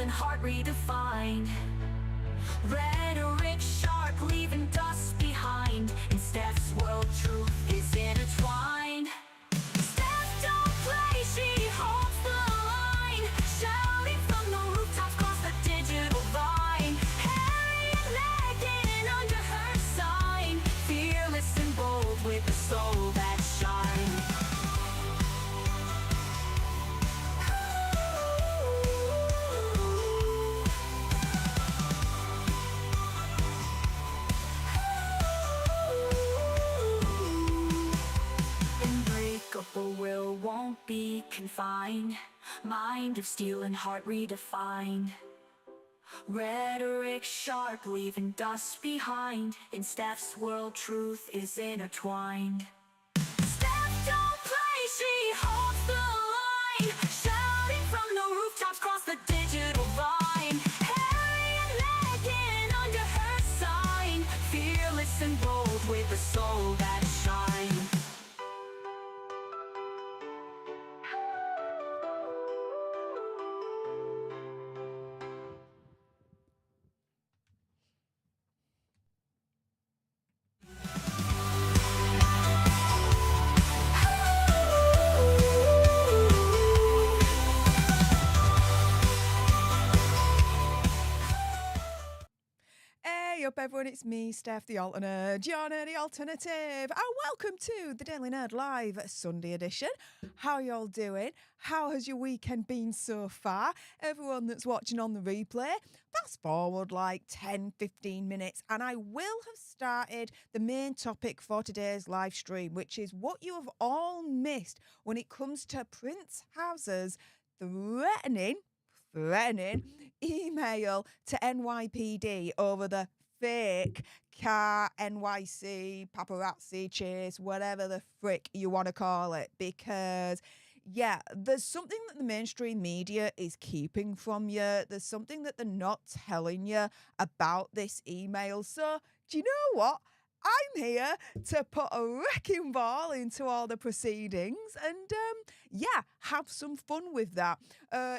and heart redefined. Rhetoric sharp, leaving dust behind. In Stef's world, truth is intertwined. Stef don't play, she holds the line, shouting from the rooftops across the digital vine. Harriet Meghan under her sign, fearless and bold with a soul that shines. Unbreakable will won't be confined, mind of steel and heart redefined. Rhetoric sharp, leaving dust behind. In Stef's world, truth is intertwined. Stef don't play, she holds the line, shouting from the rooftops across the digital vine. Harriet Meghan under her sign, fearless and bold with a soul that shines. Hey up everyone, it's me, Stef the Alternate, your nerdy alternative, and welcome to the Daily Nerd Live Sunday edition. How y'all doing? How has your weekend been so far? Everyone that's watching on the replay, fast forward like 10-15 minutes and I will have started the main topic for today's live stream, which is what you have all missed when it comes to Prince House's threatening email to NYPD over the fake car NYC paparazzi chase, whatever the frick you want to call it, because yeah, there's something that the mainstream media is keeping from you. There's something that they're not telling you about this email. So do you know what? I'm here to put a wrecking ball into all the proceedings and, yeah, have some fun with that.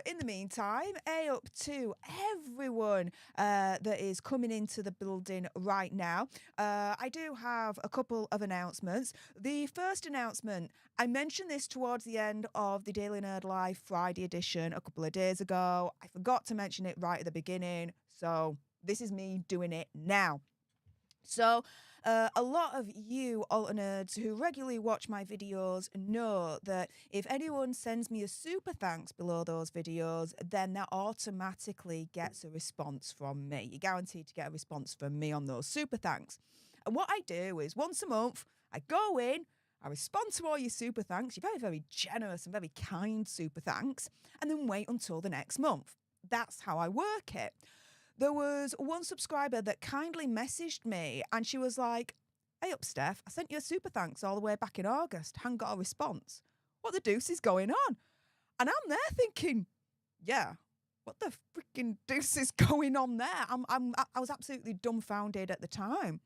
In the meantime, up to everyone that is coming into the building right now. I do have a couple of announcements. The first announcement, I mentioned this towards the end of the Daily Nerd Live Friday edition a couple of days ago. I forgot to mention it right at the beginning, so this is me doing it now. So, a lot of you alternerds who regularly watch my videos know that if anyone sends me a super thanks below those videos, then that automatically gets a response from me. You're guaranteed to get a response from me on those super thanks. And what I do is once a month, I go in, I respond to all your super thanks, your very, very generous and very kind super thanks, and then wait until the next month. That's how I work it. There was one subscriber that kindly messaged me and she was like, "Hey up, Stef, I sent you a super thanks all the way back in August. Hadn't got a response. What the deuce is going on?" And I'm there thinking, yeah, what the freaking deuce is going on there? I was absolutely dumbfounded at the time.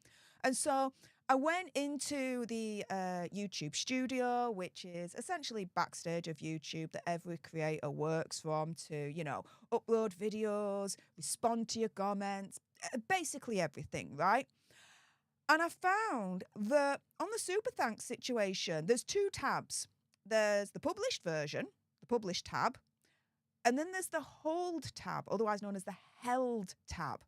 And so I went into the YouTube studio, which is essentially backstage of YouTube that every creator works from to, you know, upload videos, respond to your comments, basically everything, right? And I found that on the super thanks situation, there's two tabs. There's the published version, the published tab, and then there's the hold tab, otherwise known as the held tab.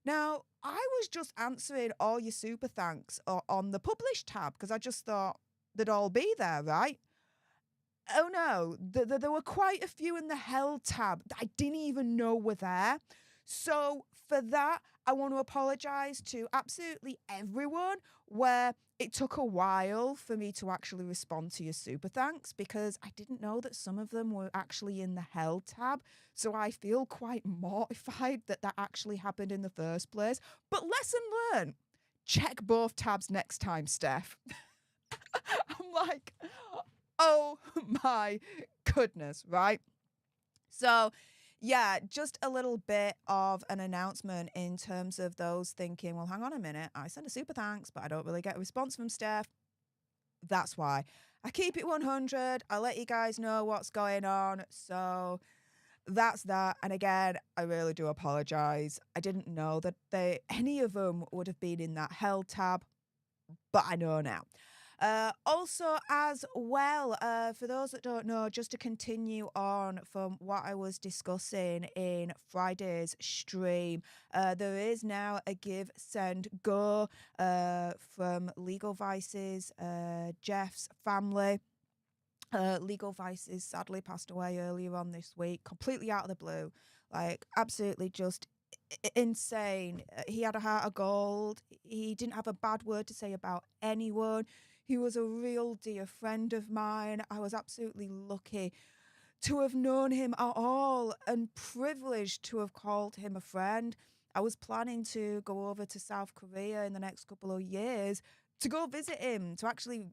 Now, I was just answering all your super thanks on the published tab because I just thought they'd all be there, right? Oh no, there were quite a few in the held tab that I didn't even know were there. So for that, I want to apologise to absolutely everyone where it took a while for me to actually respond to your super thanks because I didn't know that some of them were actually in the held tab. So I feel quite mortified that that actually happened in the first place. But lesson learned, check both tabs next time, Stef. I'm like, oh my goodness, right? So yeah, just a little bit of an announcement in terms of those thinking, well, hang on a minute, I sent a super thanks, but I don't really get a response from Stef. That's why. I keep it 100. I'll let you guys know what's going on. So that's that. And again, I really do apologize. I didn't know that any of them would have been in that hell tab, but I know now. Also, as well, for those that don't know, just to continue on from what I was discussing in Friday's stream, there is now a give, send, go from Legal Vices, Jeff's family. Legal Vices sadly passed away earlier on this week, completely out of the blue, like absolutely just insane. He had a heart of gold. He didn't have a bad word to say about anyone. He was a real dear friend of mine. I was absolutely lucky to have known him at all and privileged to have called him a friend. I was planning to go over to South Korea in the next couple of years to go visit him, to actually,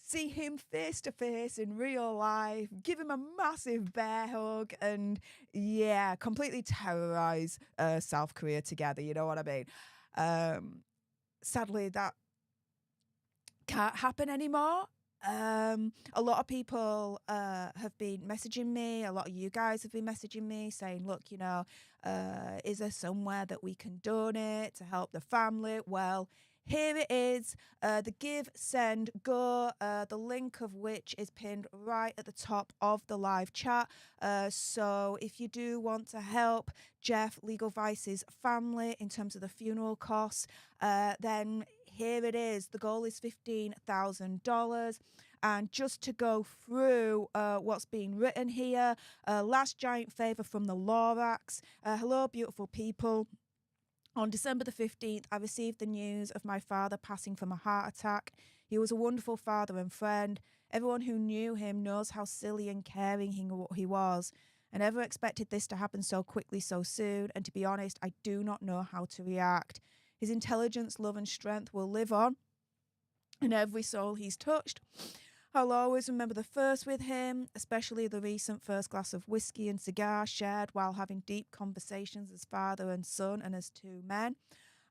see him face to face in real life, give him a massive bear hug, and yeah, completely terrorize South Korea together. You know what I mean? Sadly, that can't happen anymore. A lot of people have been messaging me. A lot of you guys have been messaging me saying, look, is there somewhere that we can donate to help the family? Well, here it is, the Give, Send, Go, the link of which is pinned right at the top of the live chat. So if you do want to help Jeff Legal Vice's family in terms of the funeral costs, then here it is. The goal is $15,000. And just to go through what's being written here, last giant favour from the Lorax. Hello, beautiful people. On December the 15th, I received the news of my father passing from a heart attack. He was a wonderful father and friend. Everyone who knew him knows how silly and caring he was. I never expected this to happen so quickly, so soon, and to be honest, I do not know how to react. His intelligence, love and strength will live on in every soul he's touched. I'll always remember the first with him, especially the recent first glass of whiskey and cigar shared while having deep conversations as father and son and as two men.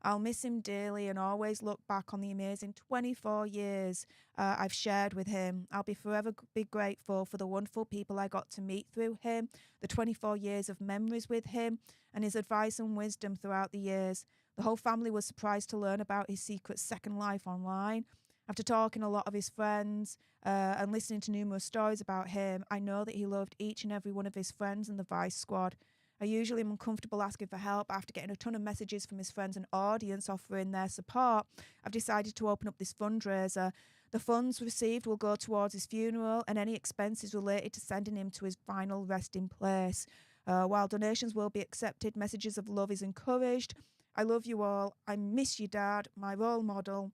I'll miss him dearly and always look back on the amazing 24 years I've shared with him. I'll be forever be grateful for the wonderful people I got to meet through him, the 24 years of memories with him, and his advice and wisdom throughout the years. The whole family was surprised to learn about his secret second life online. After talking to a lot of his friends and listening to numerous stories about him, I know that he loved each and every one of his friends in the Vice Squad. I usually am uncomfortable asking for help. After getting a ton of messages from his friends and audience offering their support, I've decided to open up this fundraiser. The funds received will go towards his funeral and any expenses related to sending him to his final resting place. While donations will be accepted, messages of love is encouraged. I love you all. I miss you, Dad, my role model,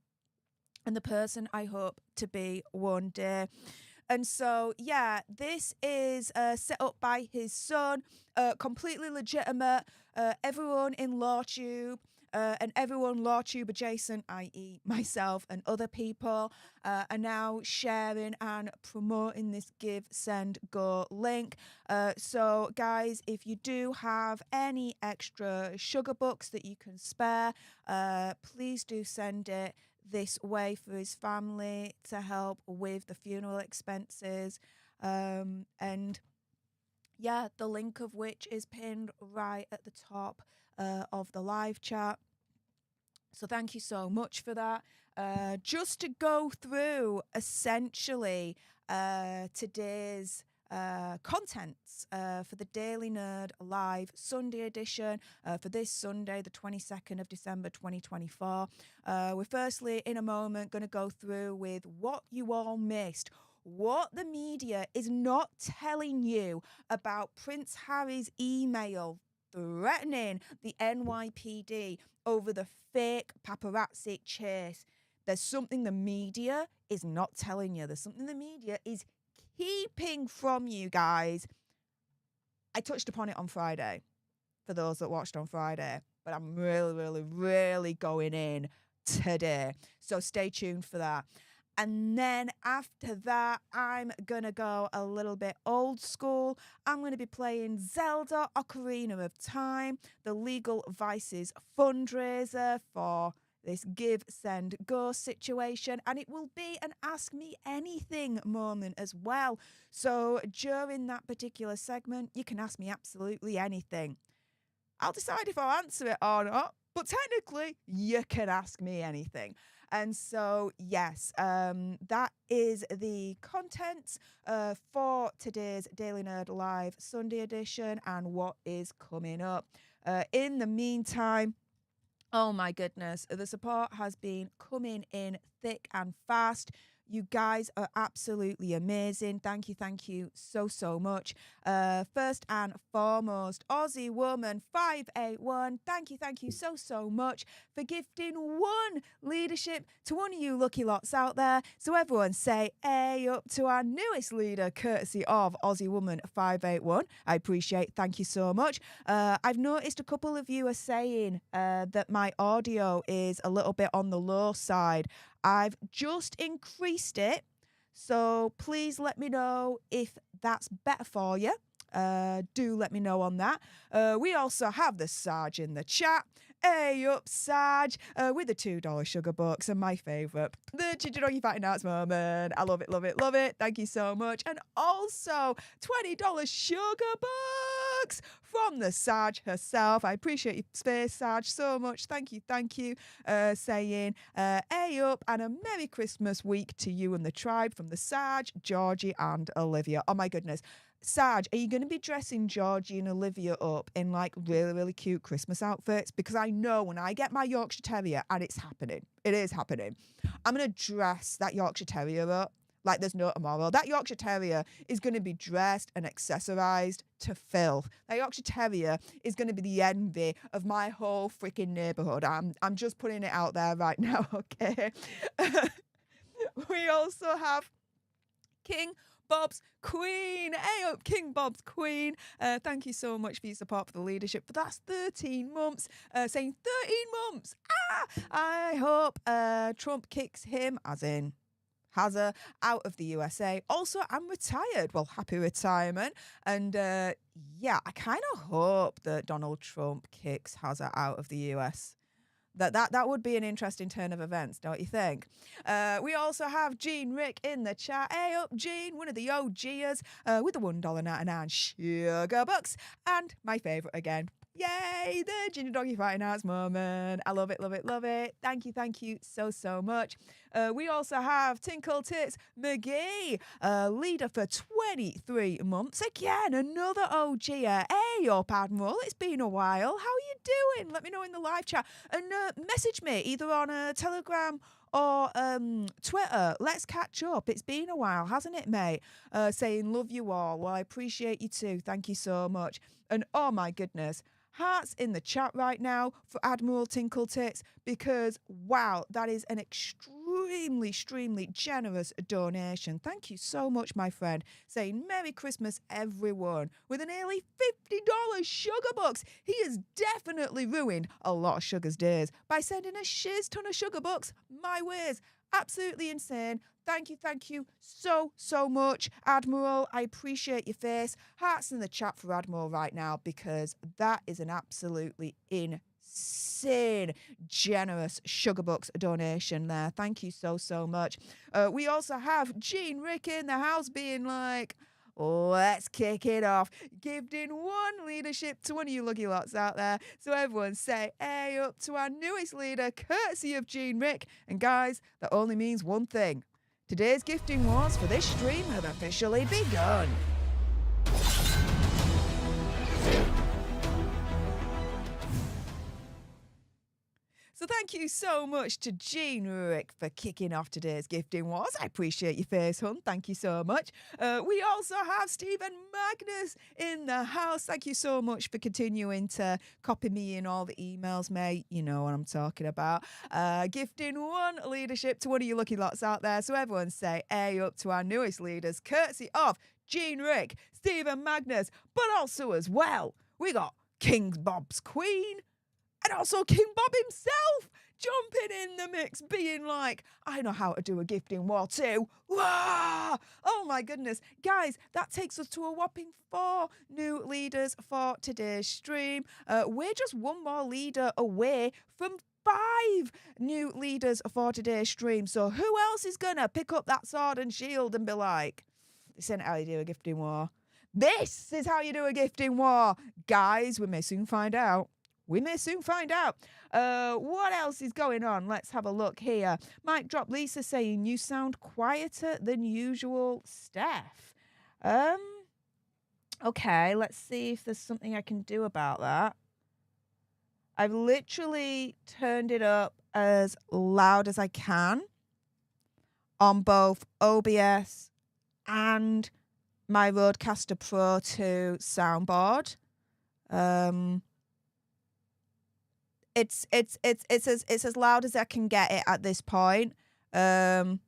and the person I hope to be one day. And so, yeah, this is set up by his son, completely legitimate. Everyone in LawTube and everyone LawTube adjacent, i.e. myself and other people, are now sharing and promoting this Give, Send, Go link. So, guys, if you do have any extra sugar bucks that you can spare, please do send it this way for his family to help with the funeral expenses. And yeah, the link of which is pinned right at the top of the live chat. So thank you so much for that. Just to go through essentially today's contents for the Daily Nerd Live Sunday edition for this Sunday, the 22nd of December 2024. We're firstly, in a moment, going to go through with what you all missed, what the media is not telling you about Prince Harry's email threatening the NYPD over the fake paparazzi chase. There's something the media is not telling you. There's something the media is keeping from you guys. I touched upon it on Friday for those that watched on Friday, but I'm really going in today. So stay tuned for that. And then after that, I'm going to go a little bit old school. I'm going to be playing Zelda Ocarina of Time, the Legal Vices fundraiser for this give, send, go situation, and it will be an Ask Me Anything moment as well. So during that particular segment, you can ask me absolutely anything. I'll decide if I'll answer it or not, but technically, you can ask me anything. And so, yes, that is the content for today's Daily Nerd Live Sunday edition and what is coming up. In the meantime, oh my goodness, the support has been coming in thick and fast. You guys are absolutely amazing. Thank you so much. First and foremost, Aussie Woman 581, thank you so much for gifting one leadership to one of you lucky lots out there. So everyone say A up to our newest leader, courtesy of Aussie Woman 581. I appreciate, thank you so much. I've noticed a couple of you are saying that my audio is a little bit on the low side. I've just increased it, so please let me know if that's better for you. Do let me know on that. We also have the Sarge in the chat. Hey up, Sarge, with the $2 sugar bucks and my favourite, the Ginger Doggy Fighting Arts moment. I love it. Thank you so much. And also $20 sugar bucks from the Sarge herself. I appreciate your space, Sarge, so much. Thank you. Saying, hey up and a Merry Christmas week to you and the tribe from the Sarge, Georgie and Olivia. Oh my goodness. Sarge, are you going to be dressing Georgie and Olivia up in like really cute Christmas outfits? Because I know when I get my Yorkshire Terrier, and it's happening, it is happening, I'm going to dress that Yorkshire Terrier up like there's no tomorrow. That Yorkshire Terrier is going to be dressed and accessorised to filth. That Yorkshire Terrier is going to be the envy of my whole freaking neighbourhood. I'm just putting it out there right now, okay? We also have King Bob's Queen. Hey up, King Bob's Queen. Thank you so much for your support for the leadership for the last 13 months. Saying 13 months. I hope Trump kicks him, as in Hazza, out of the USA. Also, I'm retired. Well, happy retirement. And yeah, I kind of hope that Donald Trump kicks Hazza out of the US. That would be an interesting turn of events, don't you think? We also have Gene Rick in the chat. Hey up, Gene, one of the OGers with the $1.99 sugar bucks. And my favourite again. Yay, the Ginger Doggy Fighting Arts moment. I love it. Thank you so much. We also have Tinkle Tits McGee, leader for 23 months. Again, another OG. Hey up, Admiral. It's been a while. How are you doing? Let me know in the live chat. And message me either on Telegram or Twitter. Let's catch up. It's been a while, hasn't it, mate? Saying love you all. Well, I appreciate you too. Thank you so much. And oh my goodness, hearts in the chat right now for Admiral Tinkle Tits, because wow, that is an extremely generous donation. Thank you so much, my friend. Saying Merry Christmas, everyone, with a nearly $50 sugar bucks. He has definitely ruined a lot of Sugar's days by sending a shiz ton of sugar bucks my ways. Absolutely insane. Thank you so much, Admiral. I appreciate your face. Hearts in the chat for Admiral right now, because that is an absolutely insane, generous sugar bucks donation there. Thank you so much. We also have Gene Rick in the house being like, let's kick it off. Gifting one leadership to one of you lucky lots out there. So everyone say hey up to our newest leader, courtesy of Gene Rick. And guys, that only means one thing. Today's gifting wars for this stream have officially begun. So thank you so much to Gene Rick for kicking off today's gifting wars. I appreciate your face, hun. Thank you so much. We also have Stephen Magnus in the house. Thank you so much for continuing to copy me in all the emails, mate. You know what I'm talking about. Gifting one leadership to one of you lucky lots out there. So everyone say hey up to our newest leaders, courtesy of Gene Rick, Stephen Magnus, but also as well, we got King Bob's Queen, and also King Bob himself, jumping in the mix, being like, I know how to do a gifting war too. Wah! Oh my goodness. Guys, that takes us to a whopping 4 new leaders for today's stream. We're just one more leader away from 5 new leaders for today's stream. So who else is going to pick up that sword and shield and be like, this ain't how you do a gifting war. This is how you do a gifting war. Guys, we may soon find out. We may soon find out. What else is going on? Let's have a look here. Mic drop Lisa saying, you sound quieter than usual, Steph. Okay, let's see if there's something I can do about that. I've literally turned it up as loud as I can on both OBS and my Rodecaster Pro 2 soundboard. It's as loud as I can get it at this point. Turn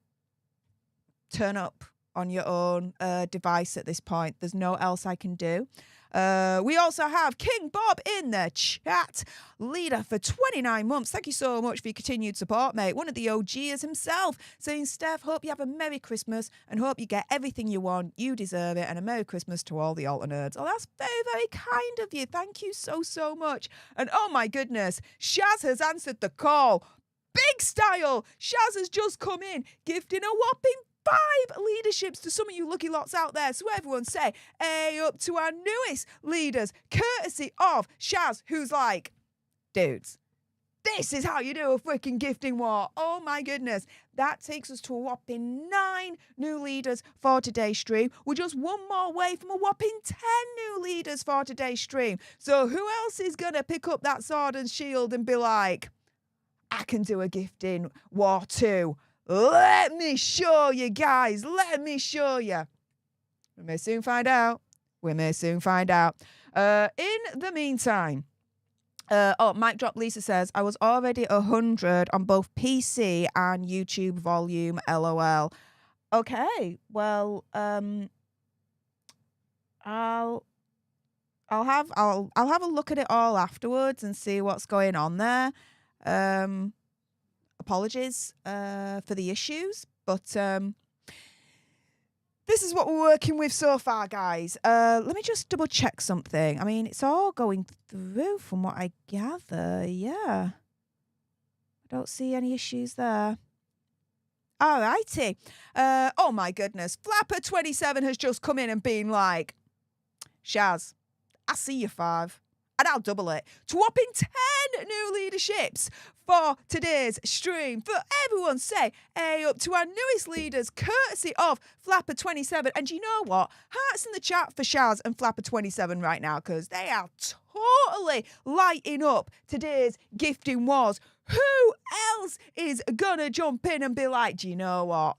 up on your own device at this point. There's no else I can do. We also have King Bob in the chat. Leader for 29 months. Thank you so much for your continued support, mate. One of the OGs himself saying, Steph, hope you have a Merry Christmas and hope you get everything you want. You deserve it. And a Merry Christmas to all the alter nerds. Oh, that's very, very kind of you. Thank you so, so much. And oh my goodness, Shaz has answered the call. Big style. Shaz has just come in, gifting a whopping 5 leaderships to some of you lucky lots out there. So everyone say, hey up to our newest leaders, courtesy of Shaz, who's like, dudes, this is how you do a freaking gifting war. Oh my goodness. That takes us to a whopping 9 new leaders for today's stream. We're just one more way from a whopping 10 new leaders for today's stream. So who else is going to pick up that sword and shield and be like, I can do a gifting war too. Let me show you, guys. Let me show you. We may soon find out. We may soon find out. In the meantime, Mic Drop Lisa says, I was already 100 on both PC and YouTube volume, LOL. Okay, well, I'll have a look at it all afterwards and see what's going on there. Apologies for the issues, but this is what we're working with so far, guys. Let me just double check something. I mean, it's all going through from what I gather. Yeah. I don't see any issues there. All righty. Oh, my goodness. Flapper27 has just come in and been like, Shaz, I see you 5. And I'll double it to whopping 10 new leaderships for today's stream. For everyone say, hey, up to our newest leaders, courtesy of Flapper27. And you know what? Hearts in the chat for Shaz and Flapper27 right now, because they are totally lighting up today's gifting wars. Who else is going to jump in and be like, do you know what?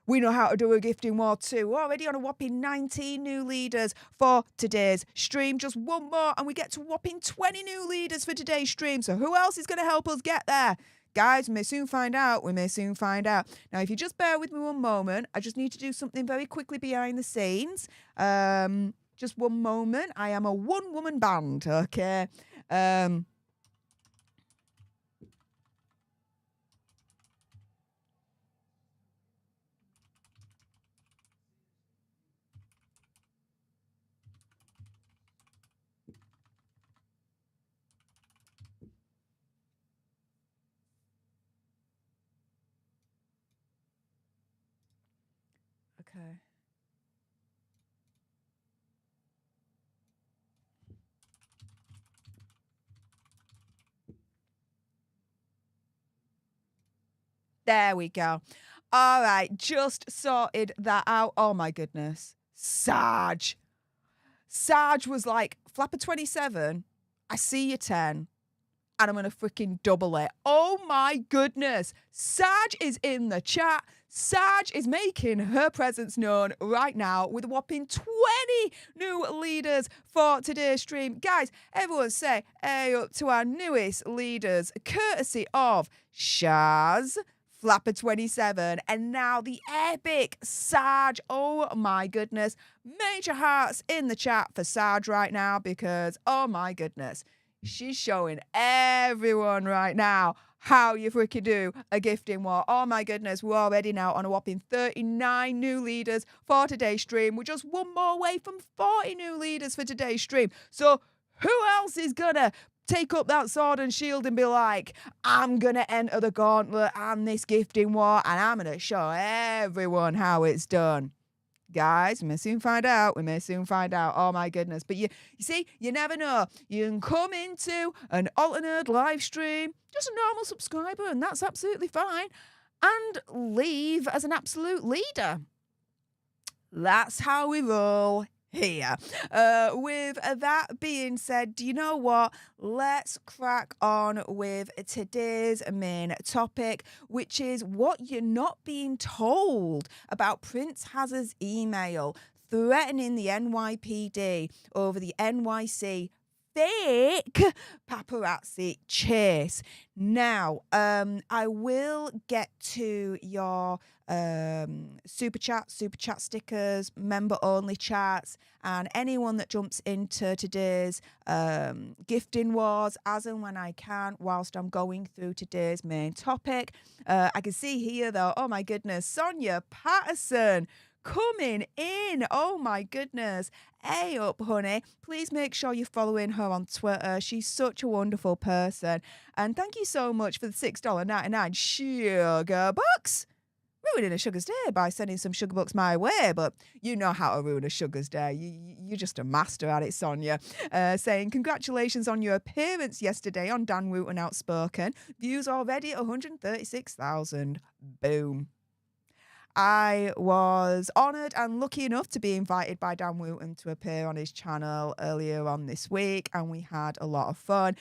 We know how to do a gifting war too. We're already on a whopping 19 new leaders for today's stream. Just one more and we get to whopping 20 new leaders for today's stream. So who else is going to help us get there? Guys, we may soon find out. We may soon find out. Now, if you just bear with me one moment, I just need to do something very quickly behind the scenes. Just one moment. I am a one-woman band, okay? Okay. There we go. All right, just sorted that out. Oh my goodness. Sarge was like, Flapper27, I see you 10. And I'm going to freaking double it. Oh my goodness. Sarge is in the chat. Sarge is making her presence known right now with a whopping 20 new leaders for today's stream. Guys, everyone say, hey up to our newest leaders, courtesy of Shaz, Flapper27, and now the epic Sarge. Oh my goodness. Major hearts in the chat for Sarge right now because, oh my goodness. She's showing everyone right now how you freaking do a gifting war. Oh my goodness, we're already now on a whopping 39 new leaders for today's stream. We're just one more away from 40 new leaders for today's stream. So who else is gonna take up that sword and shield and be like, I'm gonna enter the gauntlet and this gifting war, and I'm gonna show everyone how it's done? Guys, we may soon find out. We may soon find out. Oh my goodness. But you see, you never know. You can come into an alternate live stream, just a normal subscriber, and that's absolutely fine, and leave as an absolute leader. That's how we roll here. With that being said, do you know what? Let's crack on with today's main topic, which is what you're not being told about Prince Hazard's email threatening the NYPD over the NYC fake paparazzi chase. Now, I will get to your super chat stickers, member only chats, and anyone that jumps into today's gifting wars as and when I can whilst I'm going through today's main topic. I can see here though, oh my goodness, Sonia Patterson coming in. Oh my goodness. Hey up, honey. Please make sure you're following her on Twitter. She's such a wonderful person. And thank you so much for the $6.99 sugar bucks. Ruining a sugar's day by sending some sugar bucks my way, but you know how to ruin a sugar's day. You're just a master at it, Sonia. Saying, congratulations on your appearance yesterday on Dan Wooten Outspoken. Views already at 136,000. Boom. I was honoured and lucky enough to be invited by Dan Wooten to appear on his channel earlier on this week, and we had a lot of fun.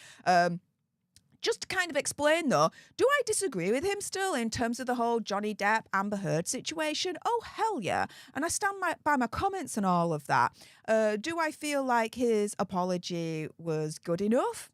Just to kind of explain though, do I disagree with him still in terms of the whole Johnny Depp Amber Heard situation? Oh, hell yeah. And I stand by my comments and all of that. Do I feel like his apology was good enough?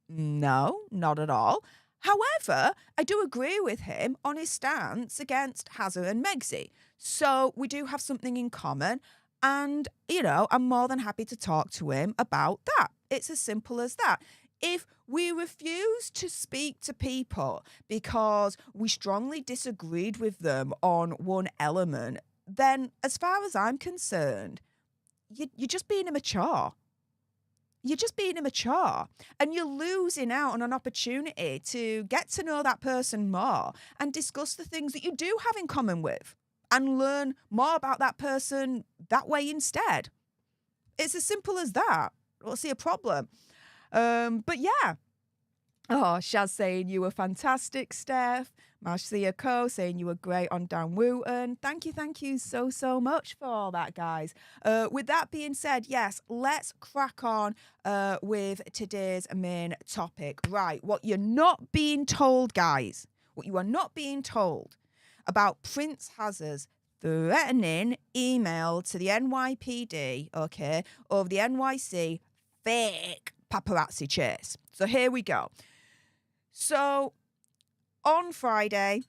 No, not at all. However, I do agree with him on his stance against Hazard and Megxie. So we do have something in common. And, you know, I'm more than happy to talk to him about that. It's as simple as that. If we refuse to speak to people because we strongly disagreed with them on one element, then as far as I'm concerned, you're just being immature. You're just being immature, and you're losing out on an opportunity to get to know that person more and discuss the things that you do have in common with and learn more about that person that way instead. It's as simple as that. I don't see a problem. But yeah. Oh, Shaz saying you were fantastic, Steph. Marcia Co saying you were great on Dan Wooten. Thank you so much for all that, guys. With that being said, yes, let's crack on with today's main topic. Right, what you're not being told, guys, what you are not being told about Prince Hazard's threatening email to the NYPD, okay, over the NYC fake paparazzi chase. So here we go. So on Friday,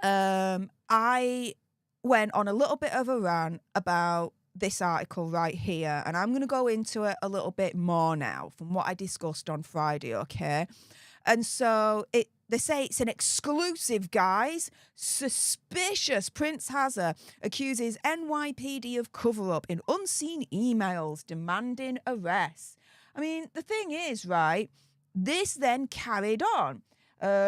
I went on a little bit of a rant about this article right here, and I'm going to go into it a little bit more now from what I discussed on Friday, okay? And so they say it's an exclusive, guys. Suspicious Prince Hazard accuses NYPD of cover-up in unseen emails demanding arrests. I mean, the thing is, right, this then carried on.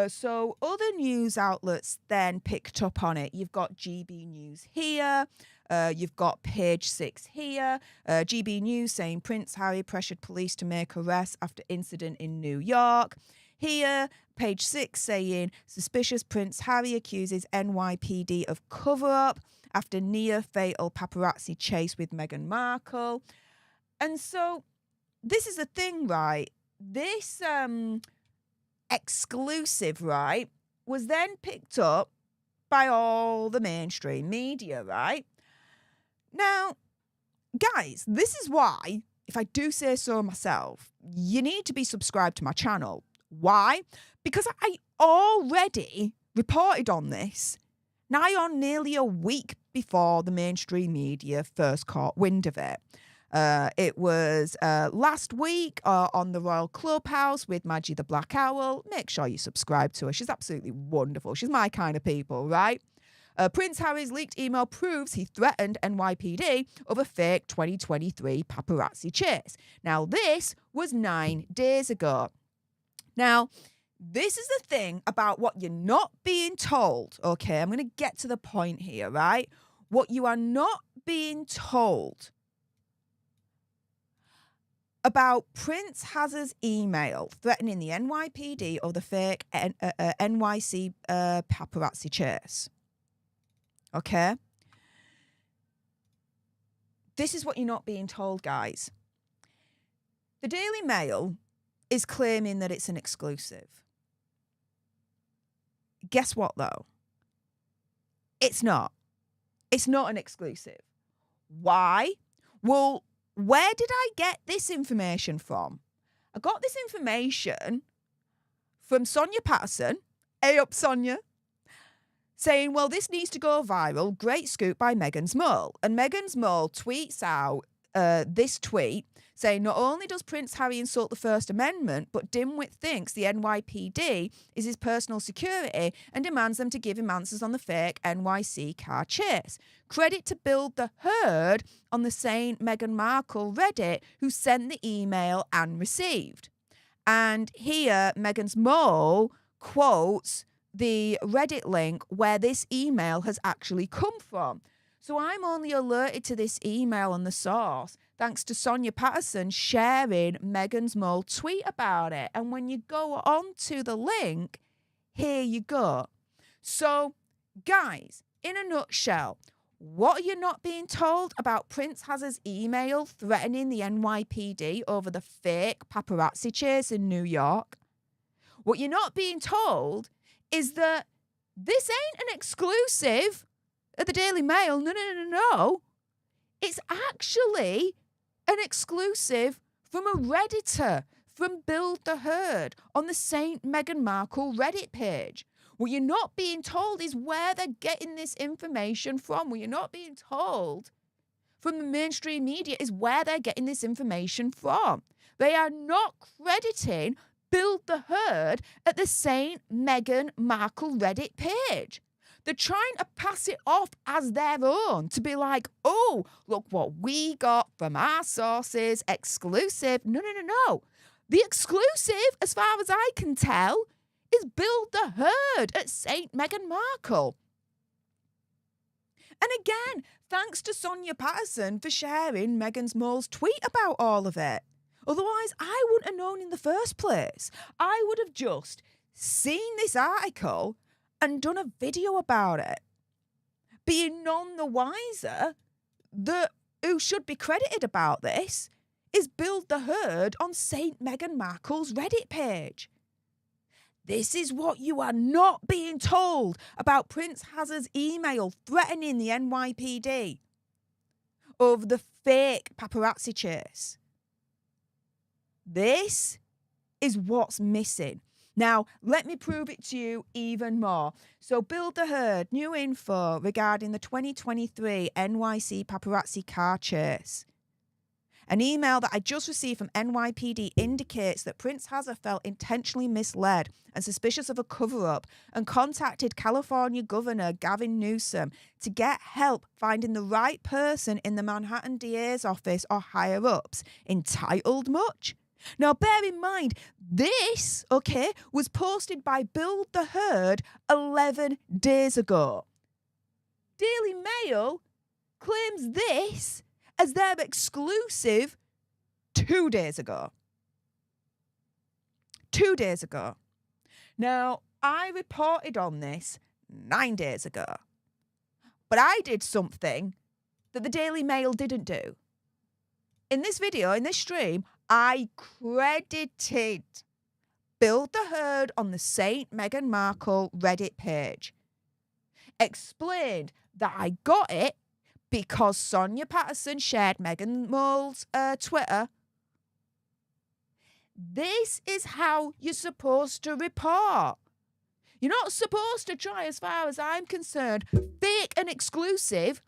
So other news outlets then picked up on it. You've got GB News here. You've got Page 6 here. GB News saying Prince Harry pressured police to make arrests after incident in New York. Here, Page 6 saying suspicious Prince Harry accuses NYPD of cover-up after near-fatal paparazzi chase with Meghan Markle. And so this is the thing, right? This exclusive, right, was then picked up by all the mainstream media, right? Now, guys, this is why, if I do say so myself, you need to be subscribed to my channel. Why? Because I already reported on this nigh on nearly a week before the mainstream media first caught wind of it. It was last week on the Royal Clubhouse with Maggie the Black Owl. Make sure you subscribe to her. She's absolutely wonderful. She's my kind of people, right? Prince Harry's leaked email proves he threatened NYPD over fake 2023 paparazzi chase. Now, this was 9 days ago. Now, this is the thing about what you're not being told, okay? I'm going to get to the point here, right? What you are not being told about Prince Hazard's email threatening the NYPD or the fake NYC paparazzi chase. Okay? This is what you're not being told, guys. The Daily Mail is claiming that it's an exclusive. Guess what, though? It's not. It's not an exclusive. Why? Well, where did I get this information from? I got this information from Sonia Patterson. Hey up, Sonia. Saying, well, this needs to go viral. Great scoop by Meghan's Mole. And Meghan's Mole tweets out this tweet saying, not only does Prince Harry insult the First Amendment, but Dimwit thinks the NYPD is his personal security and demands them to give him answers on the fake NYC car chase. Credit to Build the Herd on the St. Meghan Markle Reddit, who sent the email and received. And here, Meghan's Mole quotes the Reddit link where this email has actually come from. So I'm only alerted to this email and the source thanks to Sonia Patterson sharing Meghan's Mole tweet about it. And when you go on to the link, here you go. So, guys, in a nutshell, what are you not being told about Prince Hazard's email threatening the NYPD over the fake paparazzi chase in New York? What you're not being told is that this ain't an exclusive at the Daily Mail. No. It's actually an exclusive from a Redditor, from Build the Herd on the St. Meghan Markle Reddit page. What you're not being told is where they're getting this information from. What you're not being told from the mainstream media is where they're getting this information from. They are not crediting Build the Herd at the St. Meghan Markle Reddit page. They're trying to pass it off as their own, to be like, oh, look what we got from our sources, exclusive. No. The exclusive, as far as I can tell, is Build the Herd at St. Meghan Markle. And again, thanks to Sonia Patterson for sharing Meghan's Mole's tweet about all of it. Otherwise, I wouldn't have known in the first place. I would have just seen this article and done a video about it, being none the wiser that who should be credited about this is Build the Herd on St. Meghan Markle's Reddit page. This is what you are not being told about Prince Hazard's email threatening the NYPD over the fake paparazzi chase. This is what's missing. Now, let me prove it to you even more. So, Build the Herd, new info regarding the 2023 NYC paparazzi car chase. An email that I just received from NYPD indicates that Prince Hazard felt intentionally misled and suspicious of a cover-up and contacted California Governor Gavin Newsom to get help finding the right person in the Manhattan DA's office or higher-ups. Entitled much? Now, bear in mind, this, was posted by Build the Herd 11 days ago. Daily Mail claims this as their exclusive 2 days ago. 2 days ago. Now, I reported on this 9 days ago. But I did something that the Daily Mail didn't do. In this video, in this stream, I credited Build the Herd on the St. Meghan Markle Reddit page. Explained that I got it because Sonia Patterson shared Meghan Markle's Twitter. This is how you're supposed to report. You're not supposed to try, as far as I'm concerned, fake an exclusive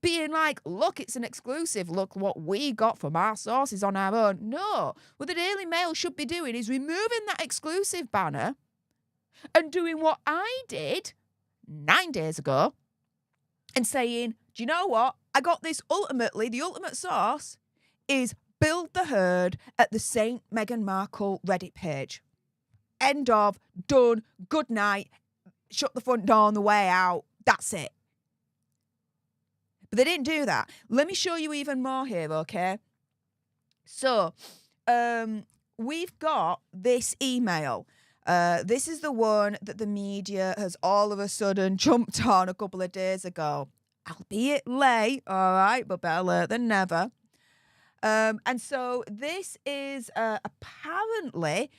being like, look, it's an exclusive. Look what we got from our sources on our own. No. What the Daily Mail should be doing is removing that exclusive banner and doing what I did 9 days ago and saying, do you know what? I got this ultimately, the ultimate source is Build the Herd at the St. Meghan Markle Reddit page. End of, done, good night, shut the front door on the way out. That's it. But they didn't do that. Let me show you even more here, okay? So, we've got this email. This is the one that the media has all of a sudden jumped on a couple of days ago. Albeit late, all right, but better late than never. And so this is apparently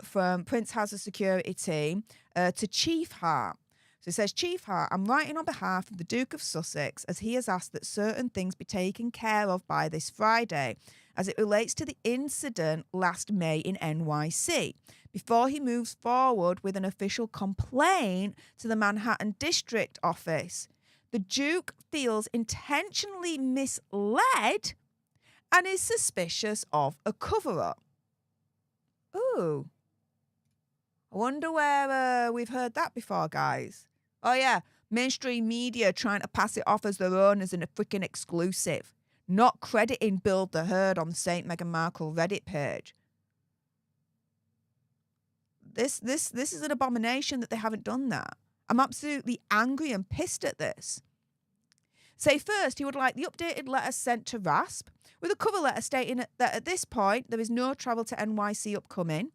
from Prince House's security team to Chief Hart. So it says, Chief Hart, I'm writing on behalf of the Duke of Sussex as he has asked that certain things be taken care of by this Friday as it relates to the incident last May in NYC before he moves forward with an official complaint to the Manhattan District Office. The Duke feels intentionally misled and is suspicious of a cover-up. Ooh. I wonder where we've heard that before, guys. Oh, yeah. Mainstream media trying to pass it off as their own as a freaking exclusive. Not crediting Build the Herd on the St. Meghan Markle Reddit page. This is an abomination that they haven't done that. I'm absolutely angry and pissed at this. Say first, he would like the updated letter sent to RASP with a cover letter stating that at this point there is no travel to NYC upcoming.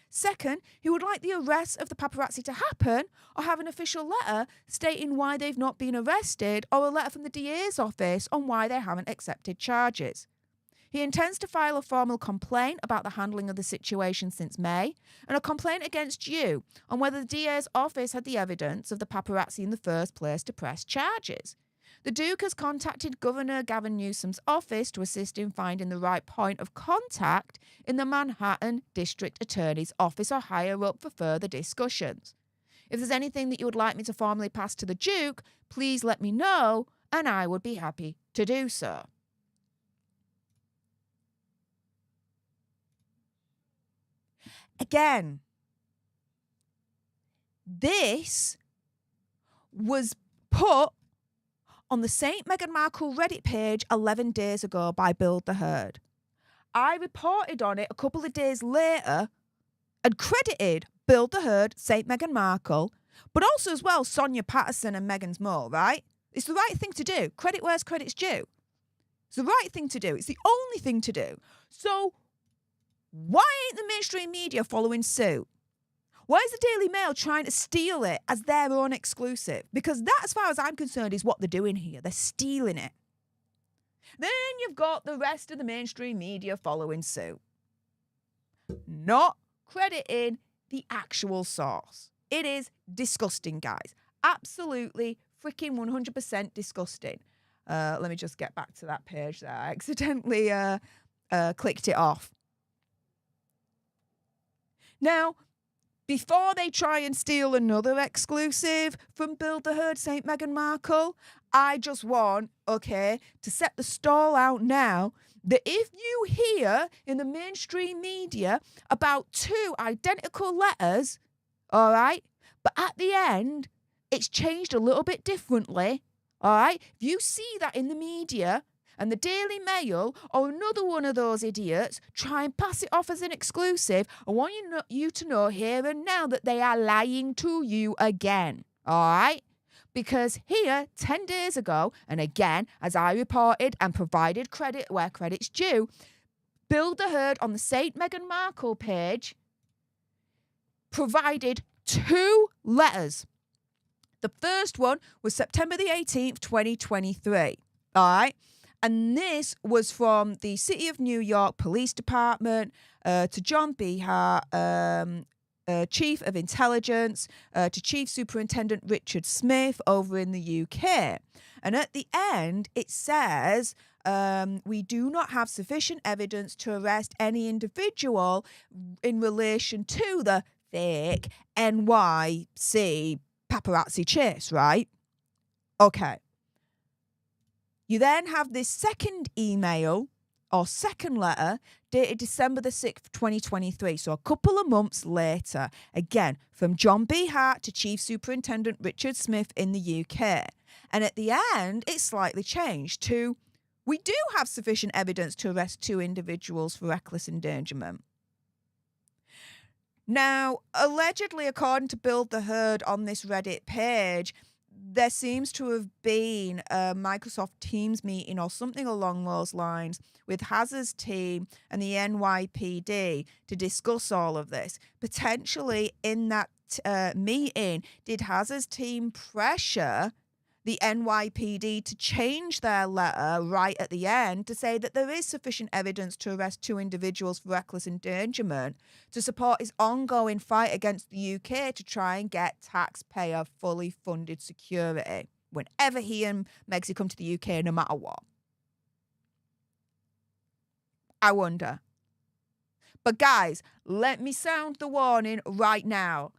Second, he would like the arrest of the paparazzi to happen or have an official letter stating why they've not been arrested or a letter from the DA's office on why they haven't accepted charges. He intends to file a formal complaint about the handling of the situation since May and a complaint against you on whether the DA's office had the evidence of the paparazzi in the first place to press charges. The Duke has contacted Governor Gavin Newsom's office to assist in finding the right point of contact in the Manhattan District Attorney's office or higher up for further discussions. If there's anything that you would like me to formally pass to the Duke, please let me know and I would be happy to do so. Again, this was put on the St. Meghan Markle Reddit page 11 days ago by Build the Herd. I reported on it a couple of days later and credited Build the Herd, St. Meghan Markle, but also as well Sonia Patterson and Meghan's Mo, right? It's the right thing to do. Credit where's credit's due. It's the right thing to do. It's the only thing to do. So why ain't the mainstream media following suit? Why is the Daily Mail trying to steal it as their own exclusive? Because that, as far as I'm concerned, is what they're doing here. They're stealing it. Then you've got the rest of the mainstream media following suit. Not crediting the actual source. It is disgusting, guys. Absolutely freaking 100% disgusting. Let me just get back to that page there. I accidentally clicked it off. Now, before they try and steal another exclusive from Build the Herd, St. Meghan Markle, I just want, okay, to set the stall out now that if you hear in the mainstream media about two identical letters, all right, but at the end, it's changed a little bit differently, all right? If you see that in the media and the Daily Mail or another one of those idiots try and pass it off as an exclusive, I want you to know here and now that they are lying to you again, all right? Because here, 10 days ago, and again, as I reported and provided credit where credit's due, Build the Herd on the St. Meghan Markle page provided two letters. The first one was September the 18th, 2023, all right? And this was from the City of New York Police Department to John B. Hart, Chief of Intelligence, to Chief Superintendent Richard Smith over in the UK. And at the end, it says, we do not have sufficient evidence to arrest any individual in relation to the fake NYC paparazzi chase, right? Okay. You then have this second email or second letter dated December the 6th, 2023. So a couple of months later, again, from John B. Hart to Chief Superintendent Richard Smith in the UK. And at the end, it's slightly changed to, we do have sufficient evidence to arrest 2 individuals for reckless endangerment. Now, allegedly, according to Build the Herd on this Reddit page, there seems to have been a Microsoft Teams meeting or something along those lines with Hazard's team and the NYPD to discuss all of this. Potentially in that meeting, did Hazard's team pressure the NYPD to change their letter right at the end to say that there is sufficient evidence to arrest 2 individuals for reckless endangerment to support his ongoing fight against the UK to try and get taxpayer fully funded security whenever he and Megxie come to the UK, no matter what. I wonder. But guys, let me sound the warning right now.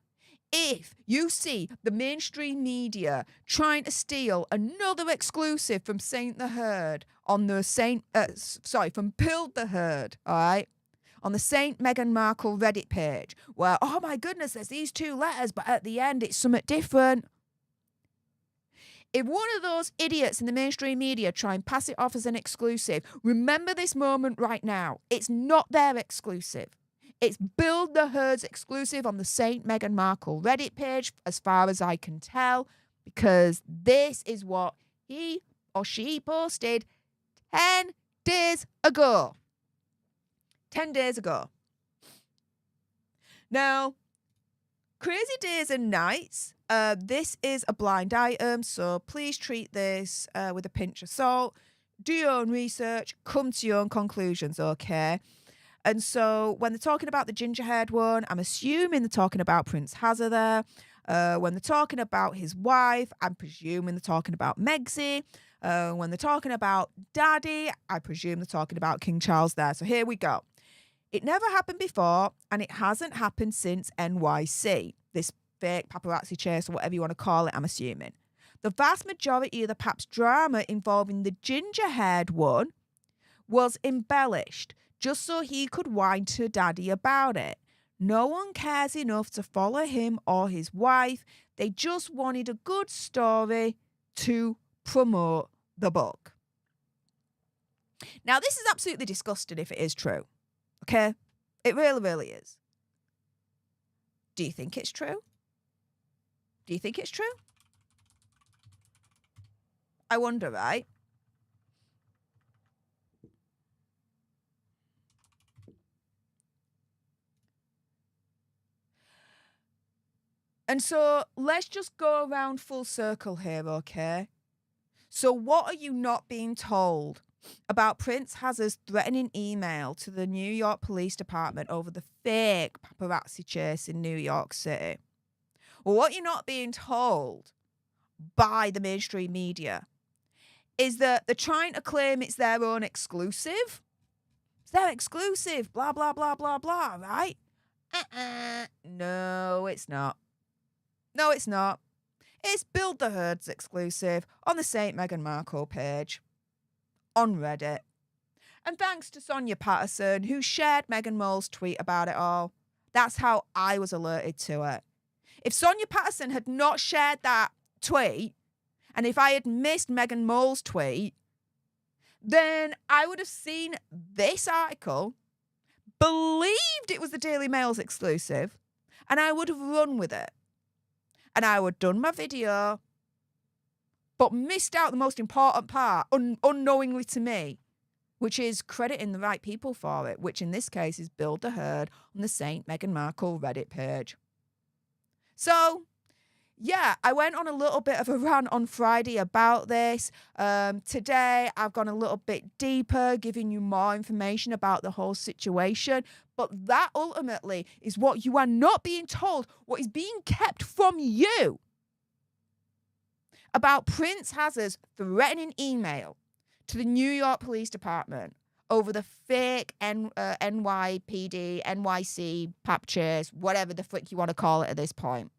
If you see the mainstream media trying to steal another exclusive from Saint the Herd on the from Build the Herd, all right, on the Saint Meghan Markle Reddit page, where, oh my goodness, there's these 2 letters, but at the end it's something different. If one of those idiots in the mainstream media try and pass it off as an exclusive, remember this moment right now. It's not their exclusive. It's Build the Herd's exclusive on the Saint Meghan Markle Reddit page, as far as I can tell, because this is what he or she posted 10 days ago. 10 days ago. Now, crazy days and nights. This is a blind item, so please treat this with a pinch of salt. Do your own research. Come to your own conclusions, okay? And so when they're talking about the ginger-haired one, I'm assuming they're talking about Prince Hazard there. When they're talking about his wife, I'm presuming they're talking about Megxie. When they're talking about Daddy, I presume they're talking about King Charles there. So here we go. It never happened before, and it hasn't happened since NYC, this fake paparazzi chase or whatever you want to call it, I'm assuming. The vast majority of the Paps drama involving the ginger-haired one was embellished, just so he could whine to Daddy about it. No one cares enough to follow him or his wife. They just wanted a good story to promote the book. Now, this is absolutely disgusting if it is true. Okay? It really, really is. Do you think it's true? Do you think it's true? I wonder, right? And so let's just go around full circle here, okay? So what are you not being told about Prince Hazard's threatening email to the New York Police Department over the fake paparazzi chase in New York City? Well, what you're not being told by the mainstream media is that they're trying to claim it's their own exclusive. It's their exclusive, blah, blah, blah, blah, blah, right? No, it's not. No, it's not. It's Build the Herd's exclusive on the St. Meghan Markle page on Reddit. And thanks to Sonia Patterson, who shared Meghan Markle's tweet about it all. That's how I was alerted to it. If Sonia Patterson had not shared that tweet, and if I had missed Meghan Markle's tweet, then I would have seen this article, believed it was the Daily Mail's exclusive, and I would have run with it. And I would have done my video, but missed out the most important part, unknowingly to me, which is crediting the right people for it, which in this case is Build the Herd on the St. Meghan Markle Reddit page. So, yeah, I went on a little bit of a rant on Friday about this. Today, I've gone a little bit deeper, giving you more information about the whole situation. But that ultimately is what you are not being told, what is being kept from you about Prince Hazard's threatening email to the New York Police Department over the fake NYPD, NYC, pap chase, whatever the frick you want to call it at this point.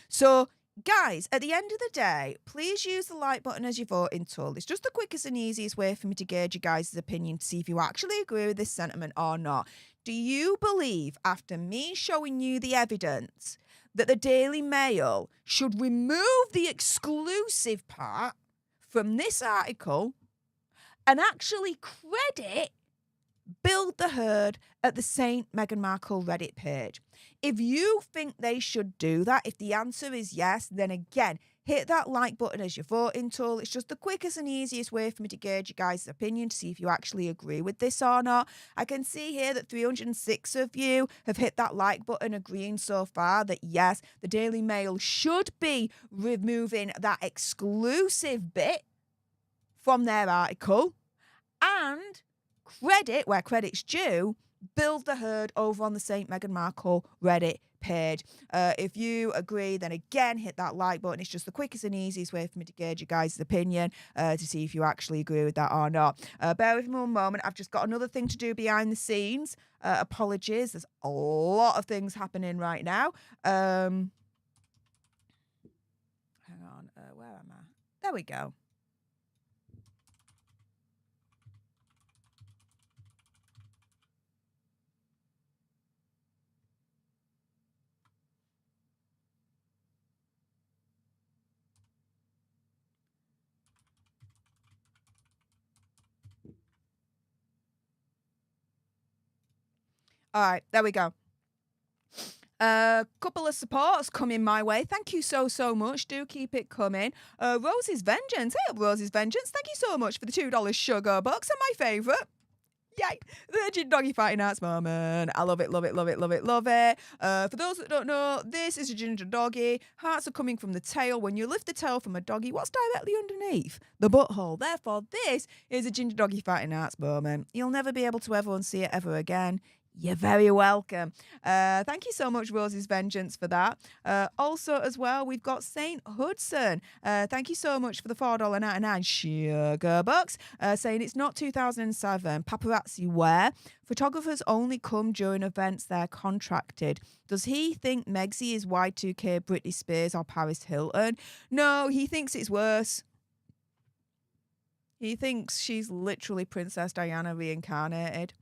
So Guys, at the end of the day, please use the like button as your voting tool. It's just the quickest and easiest way for me to gauge you guys' opinion to see if you actually agree with this sentiment or not. Do you believe, after me showing you the evidence, that the Daily Mail should remove the exclusive part from this article and actually credit Build the Herd at the St. Meghan Markle Reddit page? If you think they should do that, if the answer is yes, then again, hit that like button as your voting tool. It's just the quickest and easiest way for me to gauge you guys' opinion to see if you actually agree with this or not. I can see here that 306 of you have hit that like button agreeing so far that yes, the Daily Mail should be removing that exclusive bit from their article and credit where credit's due, Build the Herd over on the St. Meghan Markle Reddit page. If you agree, then again, hit that like button. It's just the quickest and easiest way for me to gauge your guys' opinion to see if you actually agree with that or not. Bear with me one moment. I've just got another thing to do behind the scenes. Apologies. There's a lot of things happening right now. Hang on. Where am I? There we go. All right, there we go. A couple of supports coming my way. Thank you so much. Do keep it coming. Rosie's Vengeance. Hey up, Rosie's Vengeance. Thank you so much for the $2 sugar bucks. And my favourite. Yay! The Gin Doggy Fighting Arts moment. I love it, love it, love it, love it, love it. For those that don't know, this is a ginger doggy. Hearts are coming from the tail. When you lift the tail from a doggy, what's directly underneath? The butthole. Therefore, this is a ginger doggy fighting arts moment. You'll never be able to ever unsee it ever again. You're very welcome. Thank you so much, Rosie's Vengeance, for that. Also, as well, we've got Saint Hudson. Thank you so much for the $4.99 sugar bucks. Saying it's not 2007. Paparazzi where? Photographers only come during events they're contracted. Does he think Megsy is Y2K Britney Spears or Paris Hilton? No, he thinks it's worse. He thinks she's literally Princess Diana reincarnated.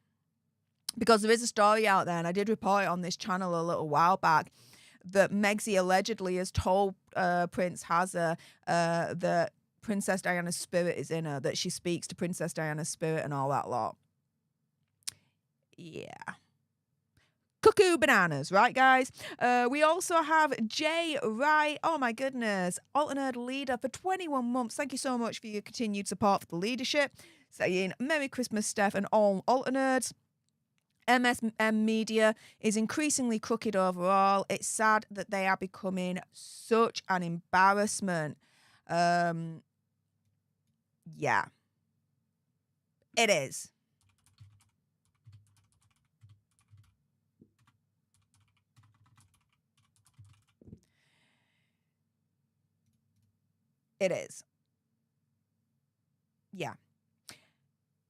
Because there is a story out there, and I did report it on this channel a little while back, that Megsy allegedly has told Prince Hazza that Princess Diana's spirit is in her, that she speaks to Princess Diana's spirit and all that lot. Yeah. Cuckoo bananas, right, guys? We also have Jay Wright. Oh, my goodness. Alternate leader for 21 months. Thank you so much for your continued support for the leadership. Saying Merry Christmas, Stef, and all alternates. MSM Media is increasingly crooked overall. It's sad that they are becoming such an embarrassment. Yeah. It is. It is. Yeah.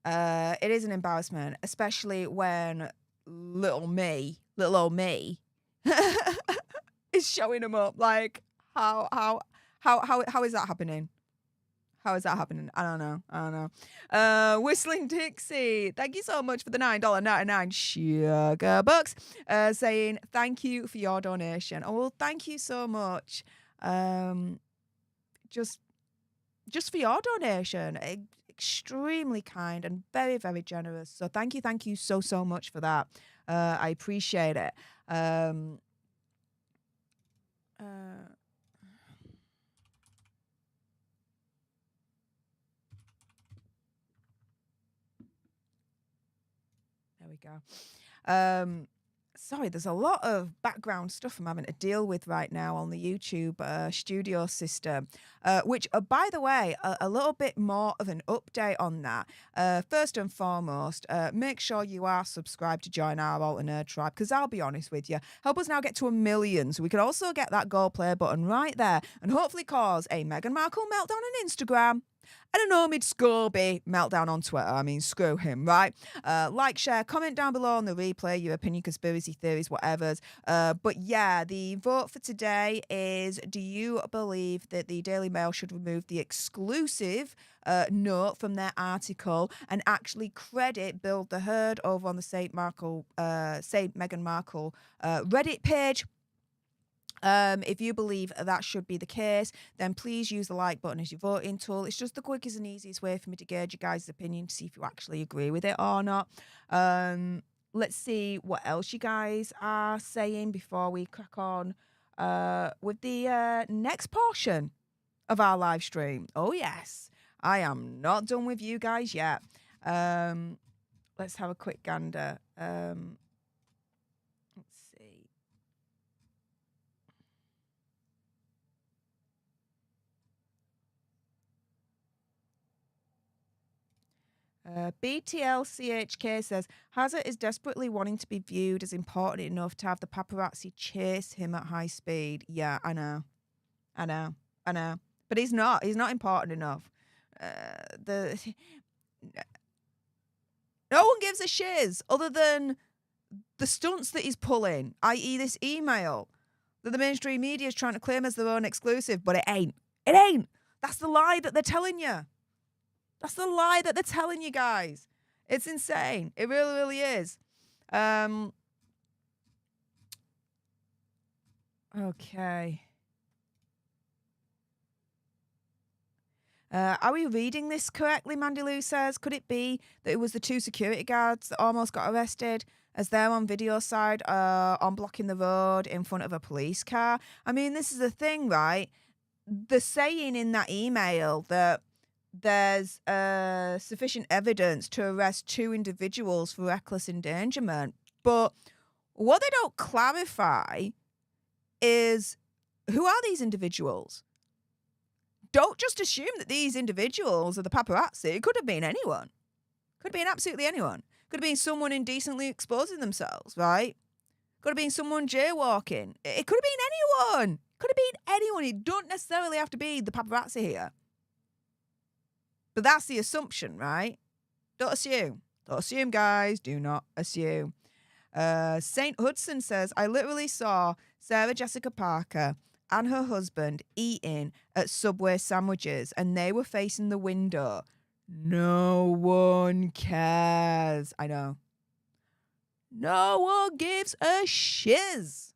It is an embarrassment, especially when little old me, is showing them up. Like, how is that happening? How is that happening? I don't know. Whistling Dixie, thank you so much for the $9.99 sugar bucks. Saying thank you for your donation. Oh, well, thank you so much. Just for your donation. Extremely kind and very, very generous. So thank you so much for that. I appreciate it. There we go. Sorry, there's a lot of background stuff I'm having to deal with right now on the YouTube studio system, which, by the way, a little bit more of an update on that. First and foremost, make sure you are subscribed to join our alternate tribe, because I'll be honest with you, help us now get to 1 million so we can also get that gold play button right there and hopefully cause a Meghan Markle meltdown on Instagram. And an Omid Scobie meltdown on Twitter. I mean, screw him, right? Like, share, comment down below on the replay, your opinion, conspiracy theories, whatever's. But yeah, the vote for today is, do you believe that the Daily Mail should remove the exclusive note from their article and actually credit Build the Herd over on the St. Meghan Markle Reddit page? If you believe that should be the case, then please use the like button as your voting tool. It's just the quickest and easiest way for me to gauge you guys' opinion to see if you actually agree with it or not. Let's see what else you guys are saying before we crack on with the next portion of our live stream. Oh, yes. I am not done with you guys yet. Let's have a quick gander. Let's see. BTLCHK says, Hazard is desperately wanting to be viewed as important enough to have the paparazzi chase him at high speed. Yeah, I know. But he's not. He's not important enough. No one gives a shiz other than the stunts that he's pulling, i.e. this email that the mainstream media is trying to claim as their own exclusive, but it ain't. It ain't. That's the lie that they're telling you. That's the lie that they're telling you guys. It's insane. It really, really is. Okay. Are we reading this correctly, Mandy Lou says? Could it be that it was the two security guards that almost got arrested as they're on video side on blocking the road in front of a police car? I mean, this is the thing, right? They're saying in that email that there's sufficient evidence to arrest 2 individuals for reckless endangerment. But what they don't clarify is, who are these individuals? Don't just assume that these individuals are the paparazzi. It could have been anyone. Could have been absolutely anyone. Could have been someone indecently exposing themselves, right? Could have been someone jaywalking. It could have been anyone. Could have been anyone. It don't necessarily have to be the paparazzi here. But that's the assumption, right? Don't assume. Don't assume, guys. Do not assume. St. Hudson says, I literally saw Sarah Jessica Parker and her husband eating at Subway sandwiches, and they were facing the window. No one cares. I know. No one gives a shiz.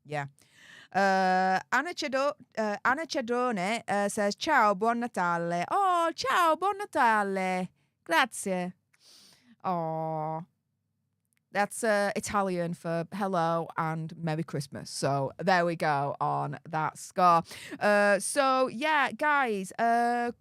Yeah. Anna Cedone says, ciao, buon Natale. Oh, ciao, buon Natale. Grazie. Oh, that's Italian for hello and Merry Christmas. So there we go on that score. So yeah, guys,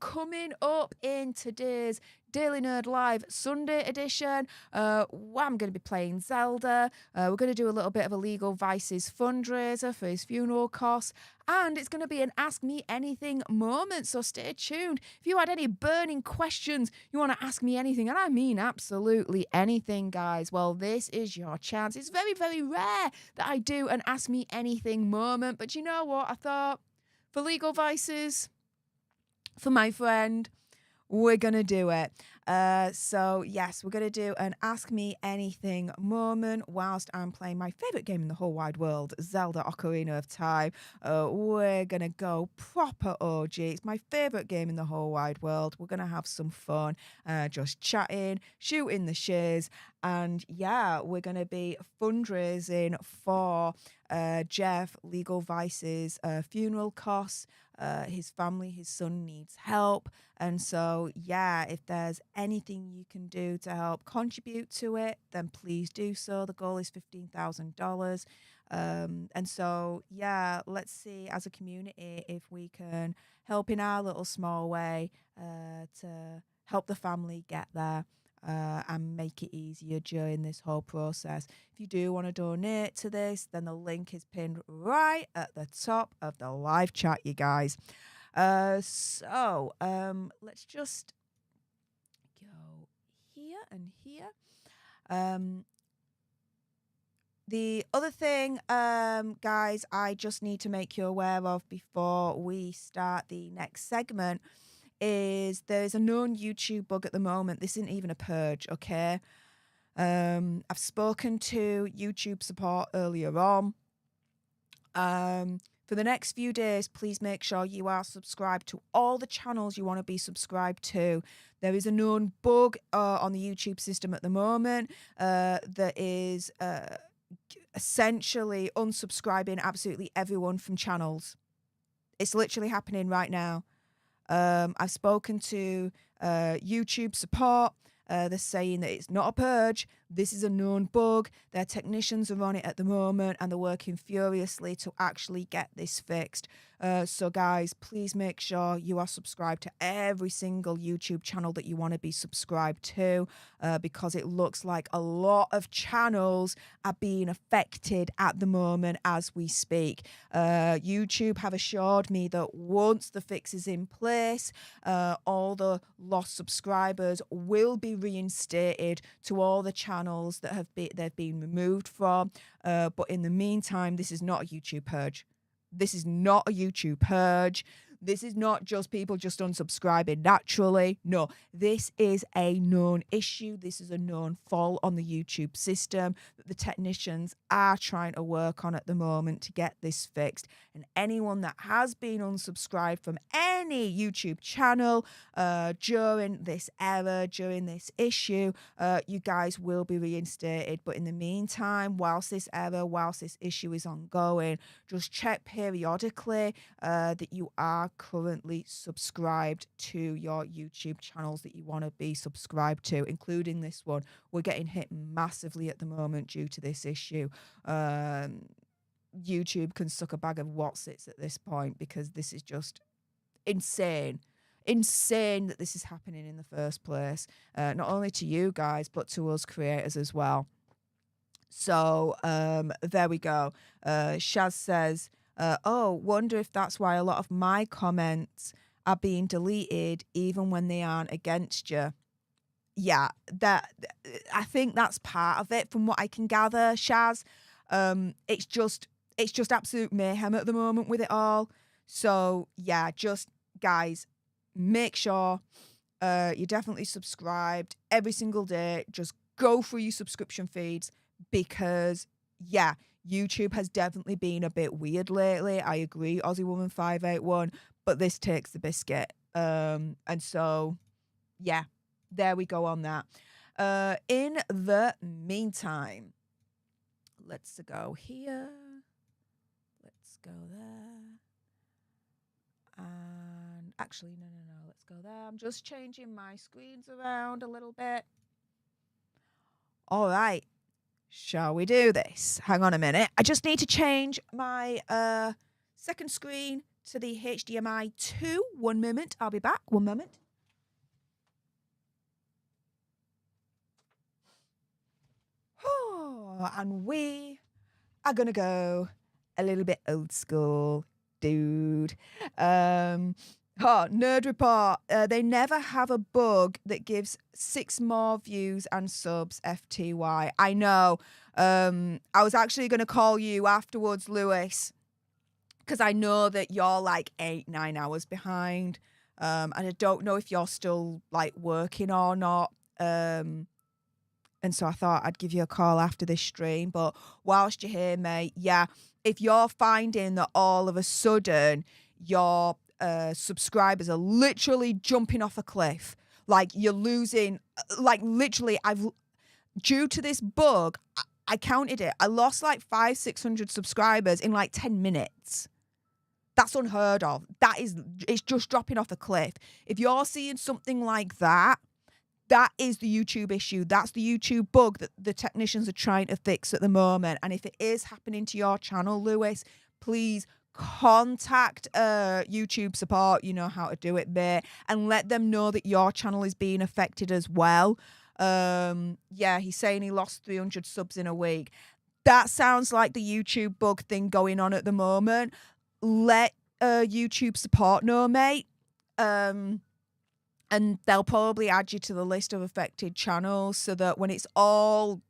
coming up in today's Daily Nerd Live Sunday edition, I'm going to be playing Zelda. We're going to do a little bit of a Legal Vices fundraiser for his funeral costs. And it's going to be an Ask Me Anything moment, so stay tuned. If you had any burning questions, you want to ask me anything, and I mean absolutely anything, guys, well, this is your chance. It's very, very rare that I do an Ask Me Anything moment, but you know what? I thought, for Legal Vices, for my friend, we're going to do it. So, yes, we're going to do an Ask Me Anything moment whilst I'm playing my favourite game in the whole wide world, Zelda Ocarina of Time. We're going to go proper OG. It's my favourite game in the whole wide world. We're going to have some fun, just chatting, shooting the shiz. And, yeah, we're going to be fundraising for Jeff Legal Vices funeral costs. His family, his son needs help. And so, yeah, if there's anything you can do to help contribute to it, then please do so. The goal is $15,000. And so, yeah, let's see as a community if we can help in our little small way to help the family get there. And make it easier during this whole process. If you do want to donate to this, then the link is pinned right at the top of the live chat, you guys. So let's just go here and here. The other thing, guys, I just need to make you aware of before we start the next segment is there's a known YouTube bug at the moment. This isn't even a purge, okay? I've spoken to YouTube support earlier on. For the next few days, please make sure you are subscribed to all the channels you want to be subscribed to. There is a known bug on the YouTube system at the moment that is essentially unsubscribing absolutely everyone from channels. It's literally happening right now. I've spoken to YouTube support. They're saying that it's not a purge. This is a known bug. Their technicians are on it at the moment and they're working furiously to actually get this fixed. So guys, please make sure you are subscribed to every single YouTube channel that you want to be subscribed to because it looks like a lot of channels are being affected at the moment as we speak. YouTube have assured me that once the fix is in place, all the lost subscribers will be reinstated to all the channels that they've been removed from. But in the meantime, this is not a YouTube purge. This is not a YouTube purge. This is not just people just unsubscribing naturally. No, this is a known issue. This is a known fault on the YouTube system that the technicians are trying to work on at the moment to get this fixed. And anyone that has been unsubscribed from any YouTube channel during this error, during this issue, you guys will be reinstated. But in the meantime, whilst this issue is ongoing, just check periodically that you are currently subscribed to your YouTube channels that you want to be subscribed to, including this one. We're getting hit massively at the moment due to this issue. YouTube can suck a bag of Wotsits at this point because this is just insane that this is happening in the first place, not only to you guys but to us creators as well. So there we go. Shaz says, wonder if that's why a lot of my comments are being deleted even when they aren't against you. Yeah, I think that's part of it from what I can gather, Shaz. It's just absolute mayhem at the moment with it all. So yeah, just guys, make sure you're definitely subscribed every single day. Just go through your subscription feeds because yeah, YouTube has definitely been a bit weird lately. I agree, Aussie Woman 581, but this takes the biscuit. And so yeah, there we go on that. In the meantime, let's go here. Let's go there. And actually, no. Let's go there. I'm just changing my screens around a little bit. All right. Shall we do this? Hang on a minute. I just need to change my second screen to the HDMI 2. 1 moment. I'll be back. 1 moment. And we are going to go a little bit old school, dude. Nerd Report. They never have a bug that gives 6 more views and subs, FTY. I know. I was actually going to call you afterwards, Lewis, because I know that you're like 8-9 hours behind. And I don't know if you're still like working or not. And so I thought I'd give you a call after this stream. But whilst you're here, mate, yeah, if you're finding that all of a sudden your subscribers are literally jumping off a cliff, like you're losing, like literally, due to this bug, I counted it. I lost like 500-600 subscribers in like 10 minutes. That's unheard of. It's just dropping off a cliff. If you're seeing something like that, that is the YouTube issue. That's the YouTube bug that the technicians are trying to fix at the moment. And if it is happening to your channel, Lewis, please contact YouTube support. You know how to do it there. And let them know that your channel is being affected as well. Yeah, he's saying he lost 300 subs in a week. That sounds like the YouTube bug thing going on at the moment. Let YouTube support know, mate. And they'll probably add you to the list of affected channels so that when it's all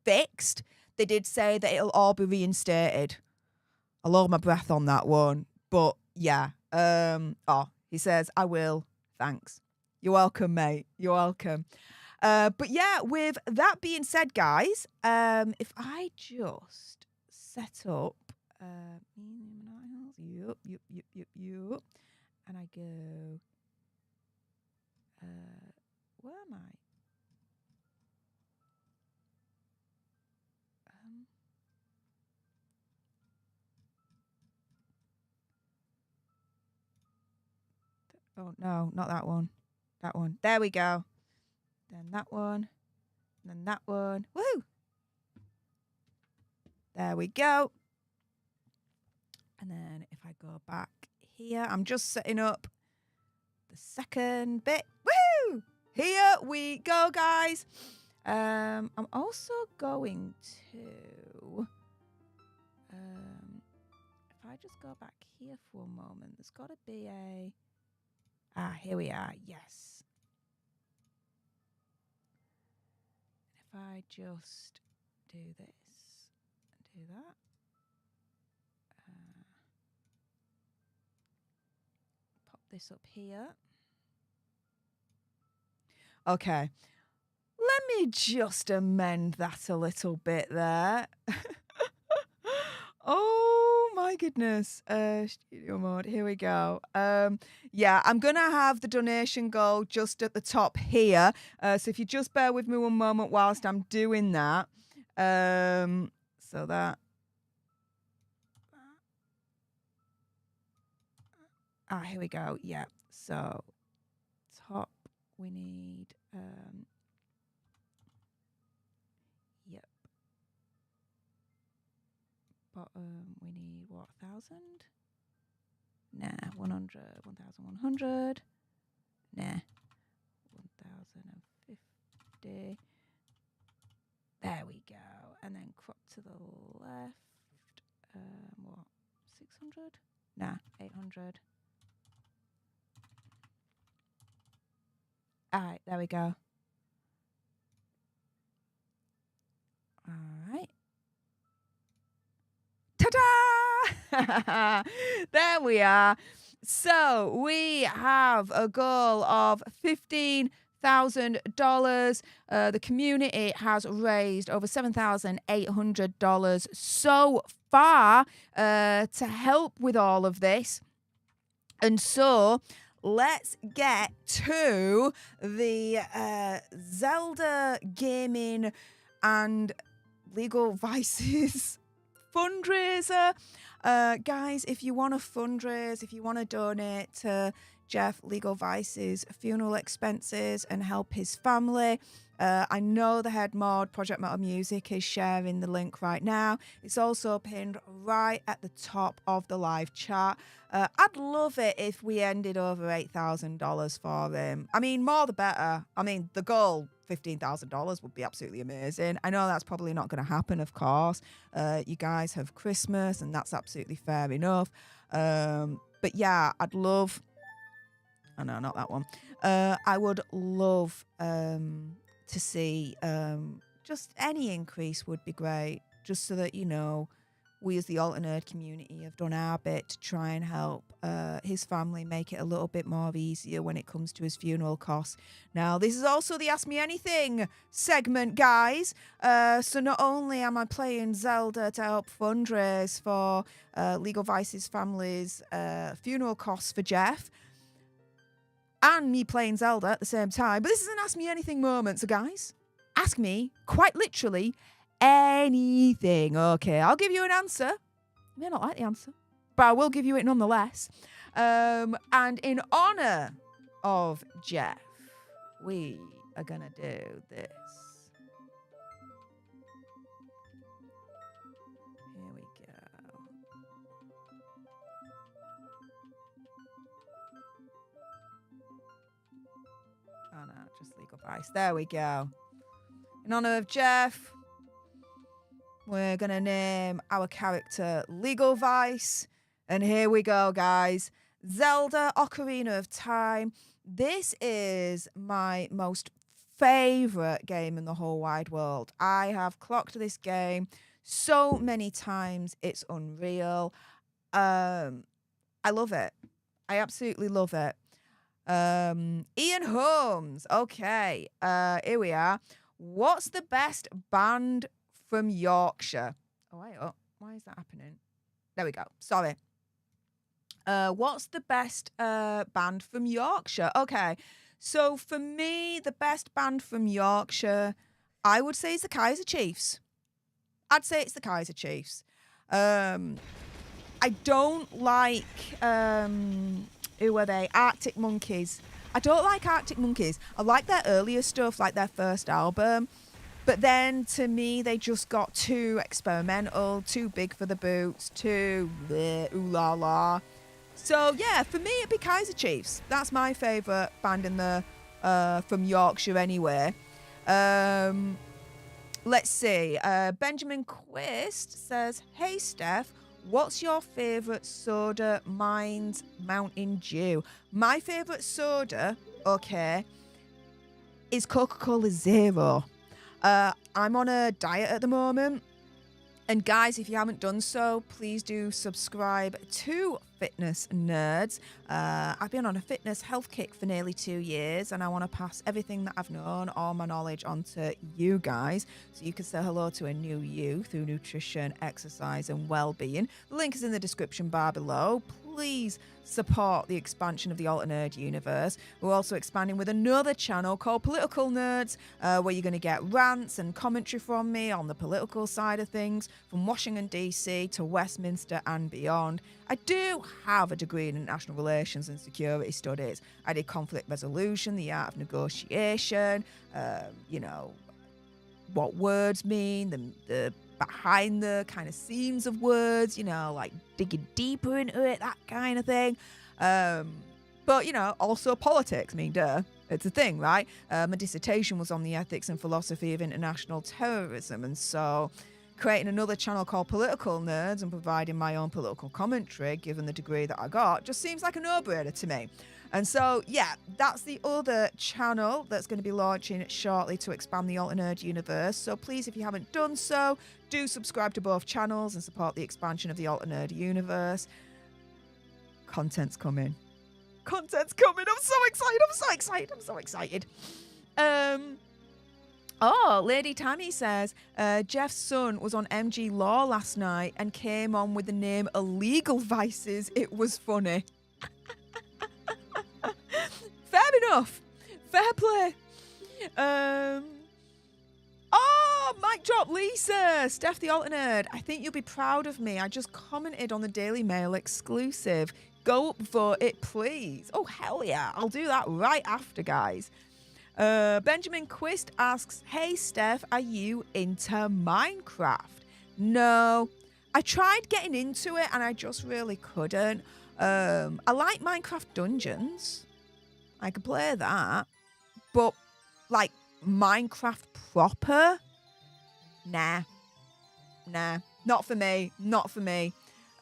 fixed, They did say that it'll all be reinstated. I'll hold my breath on that one. But yeah. He says, I will. Thanks. You're welcome, mate. You're welcome. But yeah, with that being said, guys, if I just set up yup, and I go, where am I? Oh no, not that one. That one. There we go. Then that one. And then that one. Woo! There we go. And then if I go back here, I'm just setting up the second bit. Woo! Here we go, guys. I'm also going to, if I just go back here for a moment, there's got to be a, here we are. Yes. If I just do this and do that. Pop this up here. Okay. Let me just amend that a little bit there. Oh my goodness. Studio mode. Here we go. Yeah, I'm going to have the donation goal just at the top here. So if you just bear with me one moment whilst I'm doing that. So that. Here we go. Yeah. So top we need yep. Bottom we need what, 1,000? Nah, 100, 1,100. Nah. 1,050. There we go. And then crop to the left. What? 600? Nah, 800. All right, there we go. All right. Ta-da! There we are. So we have a goal of $15,000. The community has raised over $7,800 so far to help with all of this. And so let's get to the Zelda Gaming and Legal Vices fundraiser. Guys, if you want to fundraise, if you want to donate to Jeff Legal Vice's funeral expenses and help his family, I know the head mod, Project Metal Music, is sharing the link right now. It's also pinned right at the top of the live chat. I'd love it if we ended over $8,000 for him. I mean, more the better. I mean, the goal, $15,000, would be absolutely amazing. I know that's probably not going to happen, of course. You guys have Christmas, and that's absolutely fair enough. But yeah, I'd love... Oh, no, not that one. I would love to see just any increase would be great, just so that, you know, we as the alternate community have done our bit to try and help his family make it a little bit more easier when it comes to his funeral costs. Now, this is also the Ask Me Anything segment, guys. So not only am I playing Zelda to help fundraise for Legal Vice's family's funeral costs for Jeff, and me playing Zelda at the same time, but this is an Ask Me Anything moment. So guys, ask me, quite literally, anything. Okay, I'll give you an answer. You may not like the answer, but I will give you it nonetheless. And in honour of Jeff, we are going to do this. Here we go. Oh no, just Legal Vice. There we go. In honour of Jeff, we're going to name our character Legal Vice. And here we go, guys. Zelda Ocarina of Time. This is my most favourite game in the whole wide world. I have clocked this game so many times. It's unreal. I love it. I absolutely love it. Ian Holmes. Okay. Here we are. What's the best band from Yorkshire? Oh, wait up. Why is that happening? There we go. Sorry. What's the best band from Yorkshire? Okay. So for me, the best band from Yorkshire, I would say is the Kaiser Chiefs. I'd say it's the Kaiser Chiefs. I don't like who are they? Arctic Monkeys. I don't like Arctic Monkeys. I like their earlier stuff, like their first album. But then to me, they just got too experimental, too big for the boots, too bleh, ooh la la. So yeah, for me it'd be Kaiser Chiefs. That's my favourite band in the from Yorkshire anyway. Let's see. Benjamin Quist says, "Hey Steph, what's your favourite soda? Mine's Mountain Dew." My favourite soda, okay, is Coca-Cola Zero. I'm on a diet at the moment. And guys, if you haven't done so, please do subscribe to Fitness Nerds. I've been on a fitness health kick for nearly 2 years, and I want to pass everything that I've known, all my knowledge, onto you guys, so you can say hello to a new you through nutrition, exercise, and well-being. The link is in the description bar below. Please support the expansion of the Alt Nerd universe. We're also expanding with another channel called Political Nerds, where you're going to get rants and commentary from me on the political side of things, from Washington DC to Westminster and beyond. I do have a degree in international relations and security studies. I did conflict resolution, the art of negotiation, what words mean, the behind the kind of scenes of words, like digging deeper into it, that kind of thing. But, also politics. I mean, duh, it's a thing, right? My dissertation was on the ethics and philosophy of international terrorism. And so creating another channel called Political Nerds and providing my own political commentary, given the degree that I got, just seems like a no-brainer to me. And so, yeah, that's the other channel that's going to be launching shortly to expand the Alt Nerd universe. So please, if you haven't done so, do subscribe to both channels and support the expansion of the Alt Nerd universe. Content's coming. Content's coming. I'm so excited. Lady Tammy says, Jeff's son was on MG Law last night and came on with the name Illegal Vices. It was funny. Fair enough. Fair play. Mic drop Lisa. Steph the Alt Nerd. I think you'll be proud of me. I just commented on the Daily Mail exclusive. Go upvote it, please. Oh, hell yeah. I'll do that right after, guys. Benjamin Quist asks, "Hey, Steph, are you into Minecraft?" No. I tried getting into it and I just really couldn't. I like Minecraft Dungeons. I could play that. But, like, Minecraft proper? Nah. Not for me.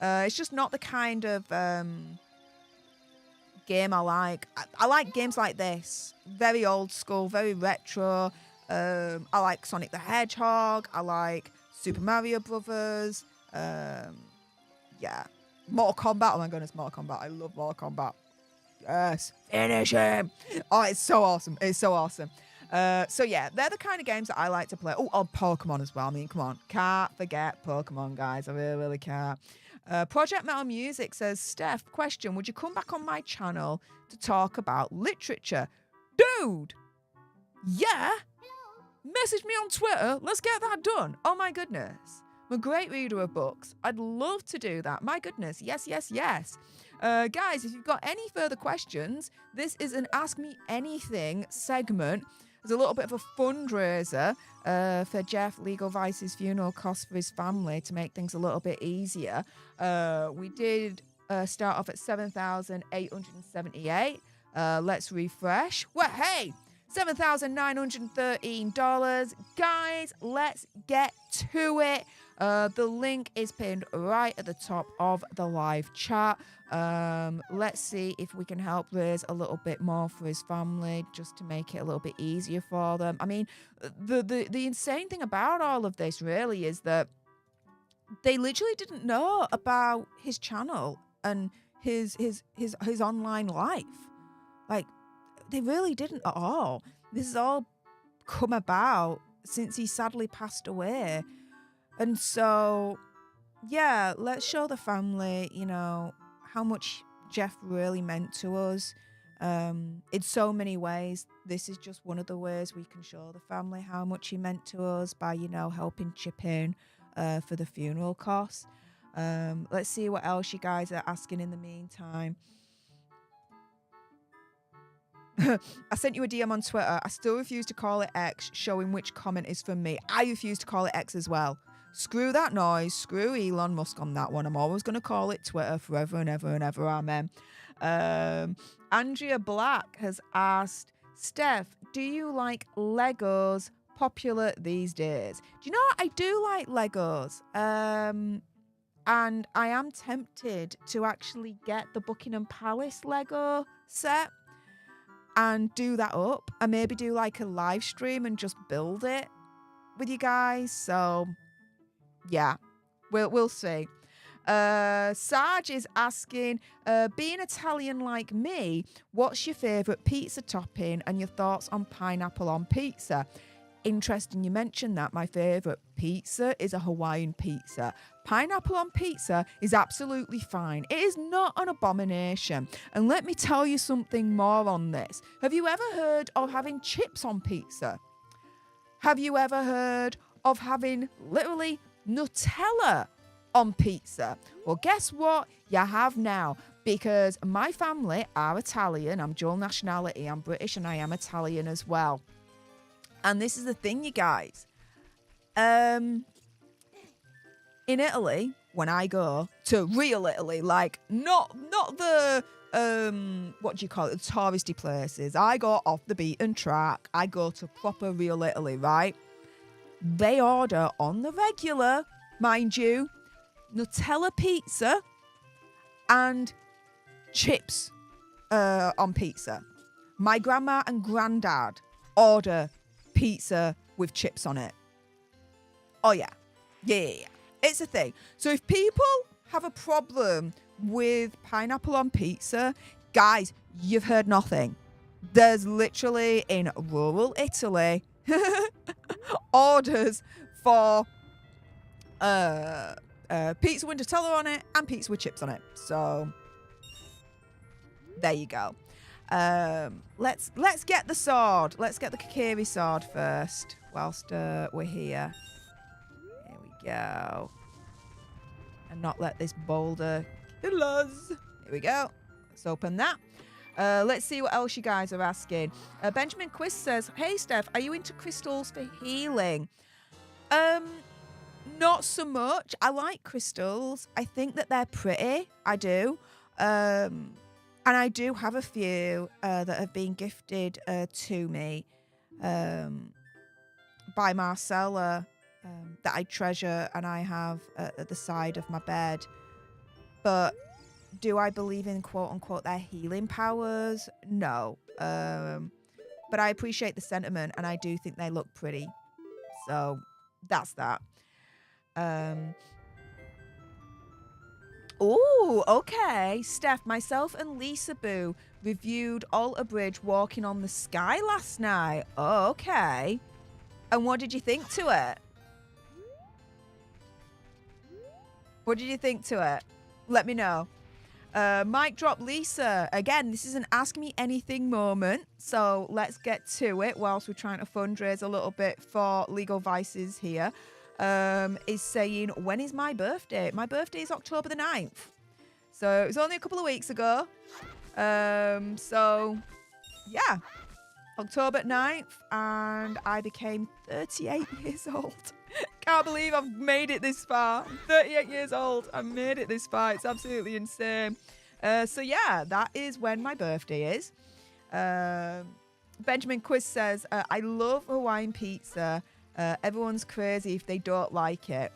It's just not the kind of game I like. I like games like this. Very old school, very retro. I like Sonic the Hedgehog. I like Super Mario Brothers. Yeah. Mortal Kombat. Oh my goodness, Mortal Kombat. I love Mortal Kombat. Yes. Finish him. Oh, it's so awesome. So yeah, they're the kind of games that I like to play. Oh, Pokemon as well. I mean, come on. Can't forget Pokemon, guys. I really can't. Project Metal Music says, "Steph, question. Would you come back on my channel to talk about literature?" Dude. Yeah. Message me on Twitter. Let's get that done. Oh my goodness. I'm a great reader of books. I'd love to do that. My goodness. Yes. Guys, if you've got any further questions, this is an Ask Me Anything segment. There's a little bit of a fundraiser for Jeff Legal Vice's funeral costs for his family to make things a little bit easier. We did start off at 7,878. Let's refresh. Well, hey, $7,913. Guys, let's get to it. The link is pinned right at the top of the live chat. Let's see if we can help raise a little bit more for his family, just to make it a little bit easier for them. I mean, the insane thing about all of this really is that they literally didn't know about his channel and his online life. Like, they really didn't at all. This has all come about since he sadly passed away. And so, yeah, let's show the family, you know, how much Jeff really meant to us. In so many ways. This is just one of the ways we can show the family how much he meant to us by, you know, helping chip in for the funeral costs. Let's see what else you guys are asking in the meantime. I sent you a DM on Twitter. I still refuse to call it X, showing which comment is from me. I refuse to call it X as well. Screw that noise. Screw Elon Musk on that one. I'm always going to call it Twitter forever and ever and ever. Amen. Andrea Black has asked, Steph, do you like Legos? Popular these days. Do you know what? I do like Legos. And I am tempted to actually get the Buckingham Palace Lego set and do that up, and maybe do like a live stream and just build it with you guys. So yeah, we'll see. Sarge is asking, being Italian like me, what's your favourite pizza topping and your thoughts on pineapple on pizza? Interesting you mentioned that. My favourite pizza is a Hawaiian pizza. Pineapple on pizza is absolutely fine. It is not an abomination. And let me tell you something more on this. Have you ever heard of having chips on pizza? Have you ever heard of having literally Nutella on pizza? Well, guess what? You have now. Because my family are Italian. I'm dual nationality. I'm British and I am Italian as well. And this is the thing, you guys. In Italy, when I go to real Italy, like not the what do you call it, the touristy places. I go off the beaten track. I go to proper real Italy, right? They order on the regular, mind you, Nutella pizza and chips on pizza. My grandma and granddad order pizza with chips on it. Oh yeah. It's a thing. So if people have a problem with pineapple on pizza, guys, you've heard nothing. There's literally in rural Italy orders for pizza with Nutella on it and pizza with chips on it. So there you go. Let's get the sword. Let's get the Kakiri sword first whilst we're here. Here we go. And not let this boulder kill us. Here we go. Let's open that. Let's see what else you guys are asking. Benjamin Quist says, hey Steph, are you into crystals for healing? Not so much. I like crystals. I think that they're pretty. I do. And I do have a few that have been gifted to me by Marcella that I treasure and I have at the side of my bed. But do I believe in quote unquote their healing powers? No. But I appreciate the sentiment and I do think they look pretty. So that's that. Oh, okay. Steph, myself and Lisa Boo reviewed Alter Bridge Walking on the Sky last night. Oh, okay. And what did you think to it? What did you think to it? Let me know. Mic drop Lisa. Again, this is an Ask Me Anything moment. So let's get to it whilst we're trying to fundraise a little bit for Legal Vices here. Is saying, when is my birthday? My birthday is October the 9th. So it was only a couple of weeks ago. So yeah, October 9th, and I became 38 years old. Can't believe I've made it this far. I'm 38 years old. I made it this far. It's absolutely insane. So yeah, that is when my birthday is. Benjamin Quiz says, I love Hawaiian pizza. Everyone's crazy if they don't like it.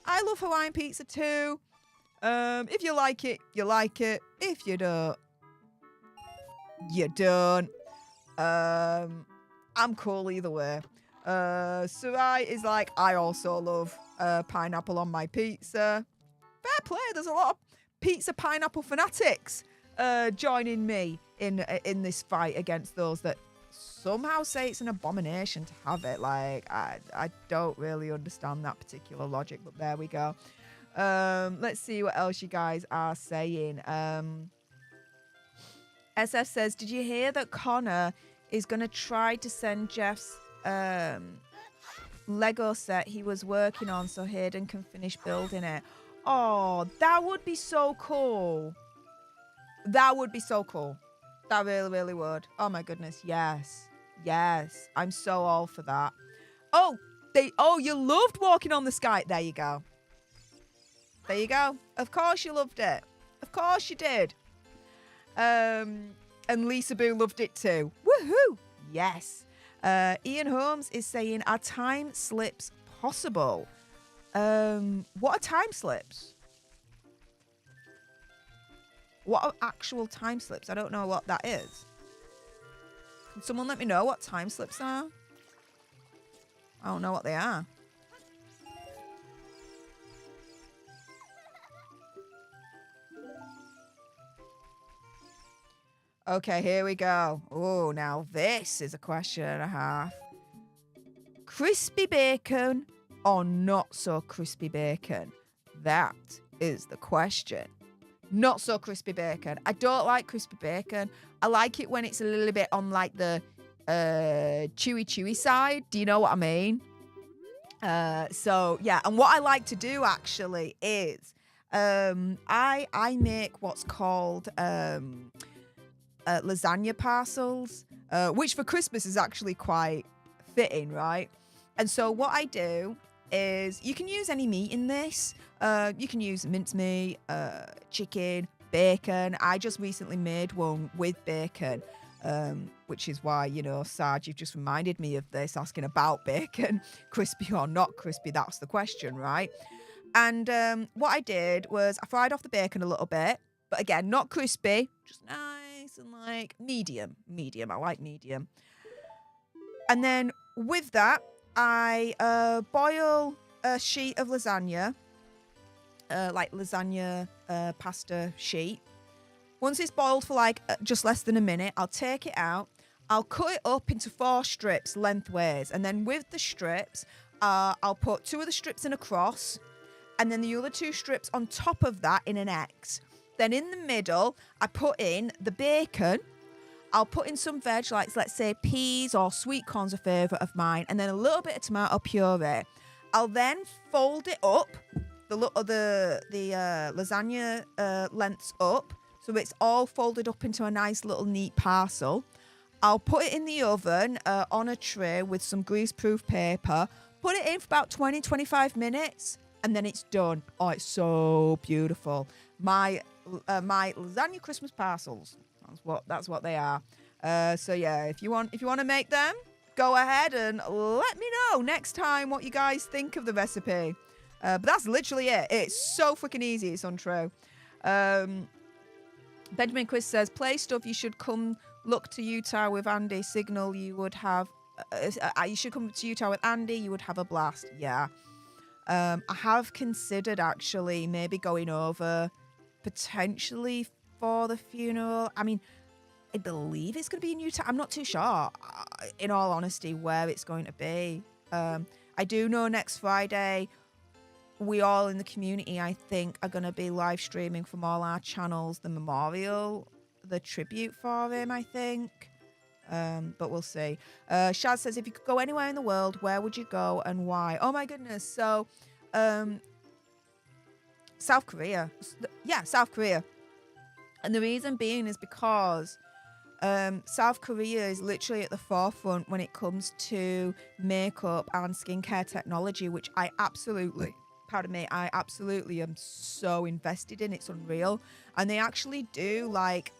I love Hawaiian pizza too. If you like it, you like it. If you don't, you don't. I'm cool either way. Surai is like, I also love pineapple on my pizza. Fair play. There's a lot of pizza pineapple fanatics joining me in this fight against those that somehow say it's an abomination to have it. Like, I don't really understand that particular logic, but there we go. Let's see what else you guys are saying. SF says, did you hear that Connor is going to try to send Jeff's Lego set he was working on so Hayden can finish building it? Oh, that would be so cool. That would be so cool. That really, really would. Oh my goodness, yes. Yes, I'm so all for that. Oh, you loved Walking on the Sky. There you go. There you go. Of course you loved it. Of course you did. And Lisa Boo loved it too. Woohoo! Yes. Ian Holmes is saying, are time slips possible? What are time slips? What are actual time slips? I don't know what that is. Can someone let me know what time slips are? I don't know what they are. Okay, here we go. Oh, now this is a question and a half. Crispy bacon or not so crispy bacon? That is the question. Not so crispy bacon. I don't like crispy bacon. I like it when it's a little bit on like the chewy side. Do you know what I mean? So yeah, and what I like to do actually is I make what's called lasagna parcels, which for Christmas is actually quite fitting, right? And so what I do is, you can use any meat in this. You can use mincemeat, chicken, bacon. I just recently made one with bacon, which is why, Sarge, you've just reminded me of this, asking about bacon, crispy or not crispy. That's the question, right? And what I did was I fried off the bacon a little bit, but again, not crispy, just nice and like medium. I like medium. And then with that, I boil a sheet of lasagna, like lasagna pasta sheet. Once it's boiled for like just less than a minute, I'll take it out. I'll cut it up into 4 strips lengthways. And then with the strips, I'll put 2 of the strips in a cross, and then the other 2 strips on top of that in an X. Then in the middle, I put in the bacon. I'll put in some veg, like let's say peas or sweet corn's a favourite of mine, and then a little bit of tomato puree. I'll then fold it up, the lasagna lengths up, so it's all folded up into a nice little neat parcel. I'll put it in the oven on a tray with some greaseproof paper. Put it in for about 20-25 minutes, and then it's done. Oh, it's so beautiful. My lasagna Christmas parcels. That's what they are. So yeah, if you want to make them, go ahead and let me know next time what you guys think of the recipe. But that's literally it. It's so freaking easy. It's untrue. Benjamin Quiz says, play stuff. You should come look to Utah with Andy. Signal you would have. You should come to Utah with Andy. You would have a blast. Yeah. I have considered actually maybe going over potentially for the funeral. I mean, I believe it's going to be in Utah. I'm not too sure, in all honesty, where it's going to be. I do know next Friday, we all in the community, I think, are going to be live streaming from all our channels the memorial, the tribute for him, I think. But we'll see. Shaz says, if you could go anywhere in the world, where would you go and why? Oh my goodness. So, South Korea. Yeah, South Korea. And the reason being is because South Korea is literally at the forefront when it comes to makeup and skincare technology, which I absolutely am so invested in. It's unreal. And they actually do like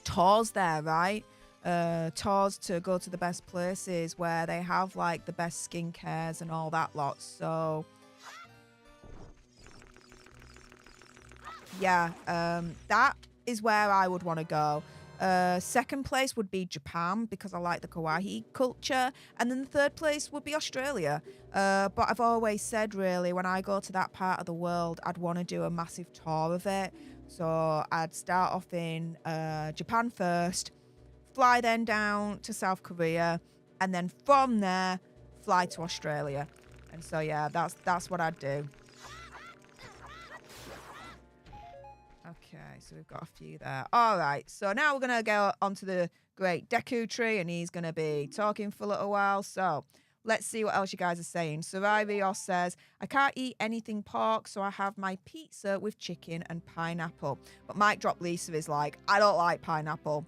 tours there, right? tours to go to the best places where they have like the best skincares and all that lot. So yeah, that is where I would want to go. Second place would be Japan because I like the kawaii culture. And then the third place would be Australia. But I've always said, really, when I go to that part of the world, I'd want to do a massive tour of it. So I'd start off in Japan first, fly then down to South Korea, and then from there, fly to Australia. And so, yeah, that's what I'd do. Okay, so we've got a few there. All right, so now we're going to go onto the great Deku tree, and he's going to be talking for a little while. So let's see what else you guys are saying. Saravios says, I can't eat anything pork, so I have my pizza with chicken and pineapple. But Mike Drop Lisa is like, I don't like pineapple.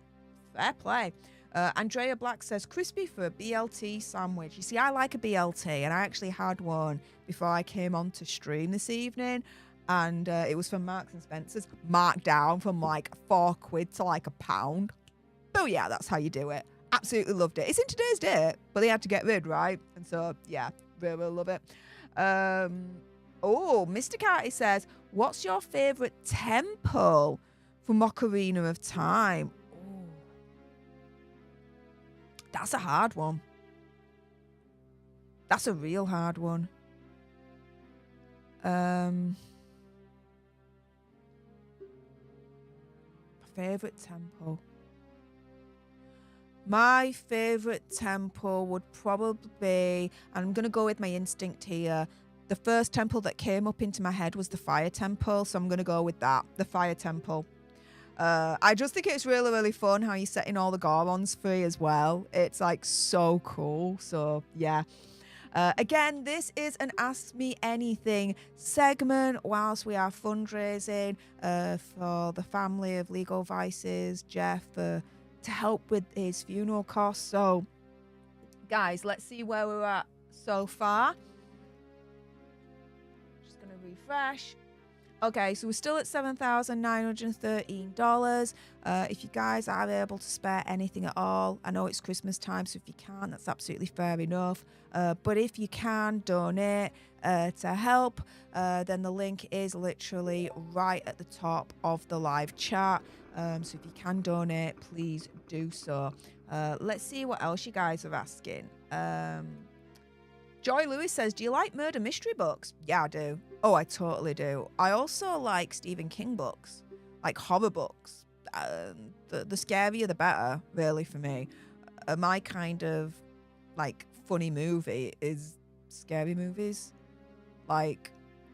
Fair play. Andrea Black says, crispy for a BLT sandwich. You see, I like a BLT, and I actually had one before I came on to stream this evening. And it was from Marks and Spencer's, marked down from like £4 to like £1. But yeah, that's how you do it. Absolutely loved it. It's in today's date, but they had to get rid, right? And so, yeah, really, really love it. Oh, Mr. Carty says, what's your favourite temple from Ocarina of Time? Oh, that's a hard one. That's a real hard one. Favorite temple. My favorite temple would probably be, and I'm going to go with my instinct here, the first temple that came up into my head was the fire temple, so I'm going to go with that, the fire temple. I just think it's really, really fun how you're setting all the Gorons free as well. It's like so cool. So yeah. Again, this is an Ask Me Anything segment whilst we are fundraising for the family of Legal Vices, Jeff, to help with his funeral costs. So, guys, let's see where we're at so far. Just going to refresh. Okay, so we're still at $7,913. If you guys are able to spare anything at all, I know it's Christmas time, so if you can't, that's absolutely fair enough. But if you can donate to help, then the link is literally right at the top of the live chat. So if you can donate, please do so. Let's see what else you guys are asking. Joy Lewis says, do you like murder mystery books? Yeah, I do. Oh, I totally do. I also like Stephen King books, like horror books. The scarier, the better, really, for me. My kind of, like, funny movie is scary movies. Like,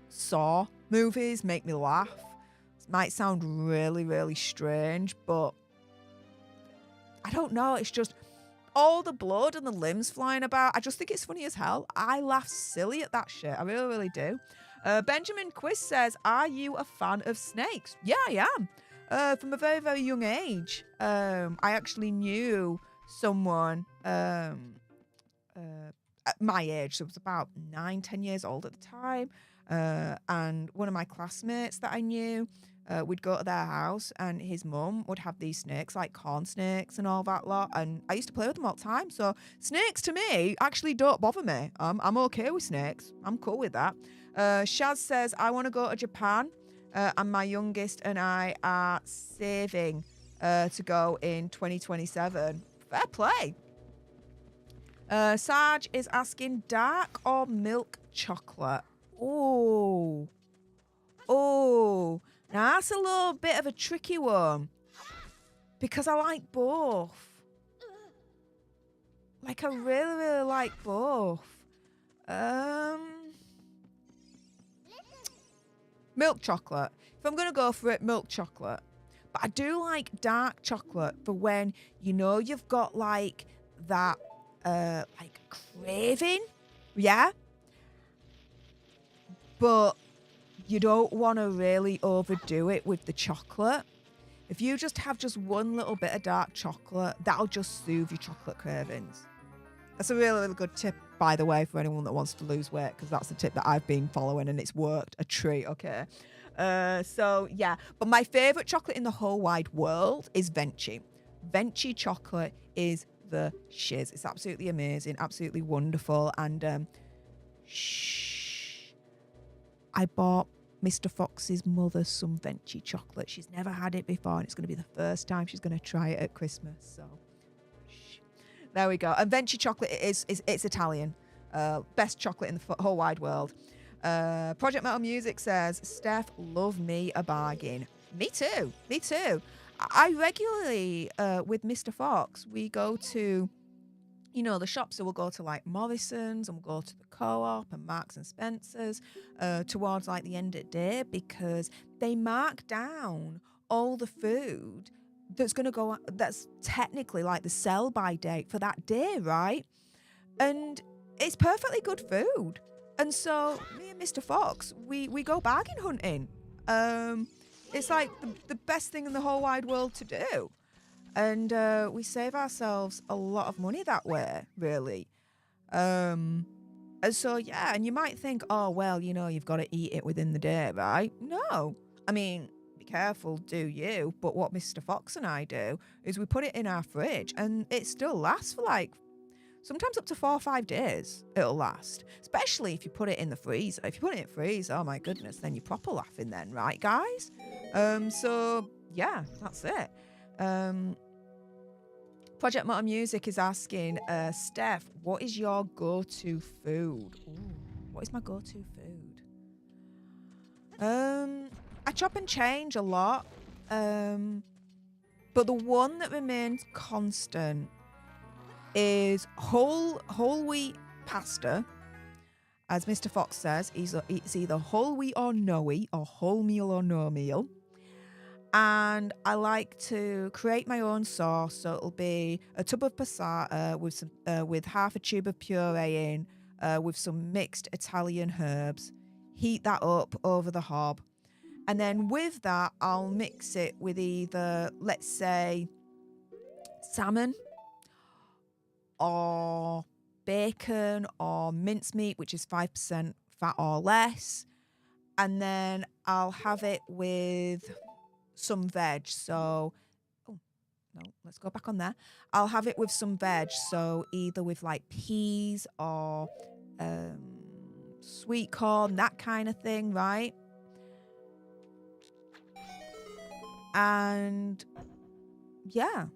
Saw movies make me laugh. It might sound really, really strange, but I don't know. It's just all the blood and the limbs flying about. I just think it's funny as hell. I laugh silly at that shit. I really, really do. Benjamin Quist says, are you a fan of snakes? Yeah, I am. From a very, very young age. I actually knew someone at my age, so I was about 9-10 years old at the time. And one of my classmates that I knew, we'd go to their house and his mum would have these snakes, like corn snakes and all that lot. And I used to play with them all the time. So snakes to me actually don't bother me. I'm okay with snakes. I'm cool with that. Shaz says, I want to go to Japan. And my youngest and I are saving to go in 2027. Fair play. Sarge is asking, dark or milk chocolate? Oh. Now that's a little bit of a tricky one because I like both. Like, I really, really like both. Milk chocolate. If I'm going to go for it, milk chocolate. But I do like dark chocolate for when, you know, you've got like that, like craving. Yeah. But you don't want to really overdo it with the chocolate. If you just have just one little bit of dark chocolate, that'll just soothe your chocolate cravings. That's a really, really good tip, by the way, for anyone that wants to lose weight, because that's the tip that I've been following and it's worked a treat, okay? So, yeah. But my favourite chocolate in the whole wide world is Venchi. Venti chocolate is the shiz. It's absolutely amazing, absolutely wonderful. And I bought Mr. Fox's mother some Venti chocolate. She's never had it before, and it's going to be the first time she's going to try it at Christmas. So there we go. And Venti chocolate it's Italian. Best chocolate in the whole wide world. Project Metal Music says, Steph, love me a bargain. Me too. I regularly, with Mr. Fox, we go to, the shops. So we'll go to like Morrison's, and we'll go to the Co-op and Marks and Spencer's towards like the end of the day, because they mark down all the food that's going to go, that's technically like the sell by date for that day, right? And it's perfectly good food. And so me and Mr. Fox, we go bargain hunting. It's like the best thing in the whole wide world to do. And we save ourselves a lot of money that way, really. And so, yeah, and you might think, oh, well, you've got to eat it within the day, right? No. I mean, be careful, do you? But what Mr. Fox and I do is we put it in our fridge, and it still lasts for like sometimes up to 4 or 5 days. It'll last, especially if you put it in the freezer. If you put it in the freezer, oh my goodness, then you're proper laughing then, right, guys? So yeah, that's it. Project Metal Music is asking, Steph, what is your go-to food? Ooh, what is my go-to food? I chop and change a lot, but the one that remains constant is whole wheat pasta. As Mr. Fox says, it's either whole wheat or no wheat, or whole meal or no meal. And I like to create my own sauce, so it'll be a tub of passata with half a tube of puree in, with some mixed Italian herbs. Heat that up over the hob, and then with that, I'll mix it with either, let's say, salmon, or bacon, or mincemeat, which is 5% fat or less. And then I'll have it with some veg. So, oh, no, let's go back on there. I'll have it with some veg. So either with like peas or sweet corn, that kind of thing, right? And yeah,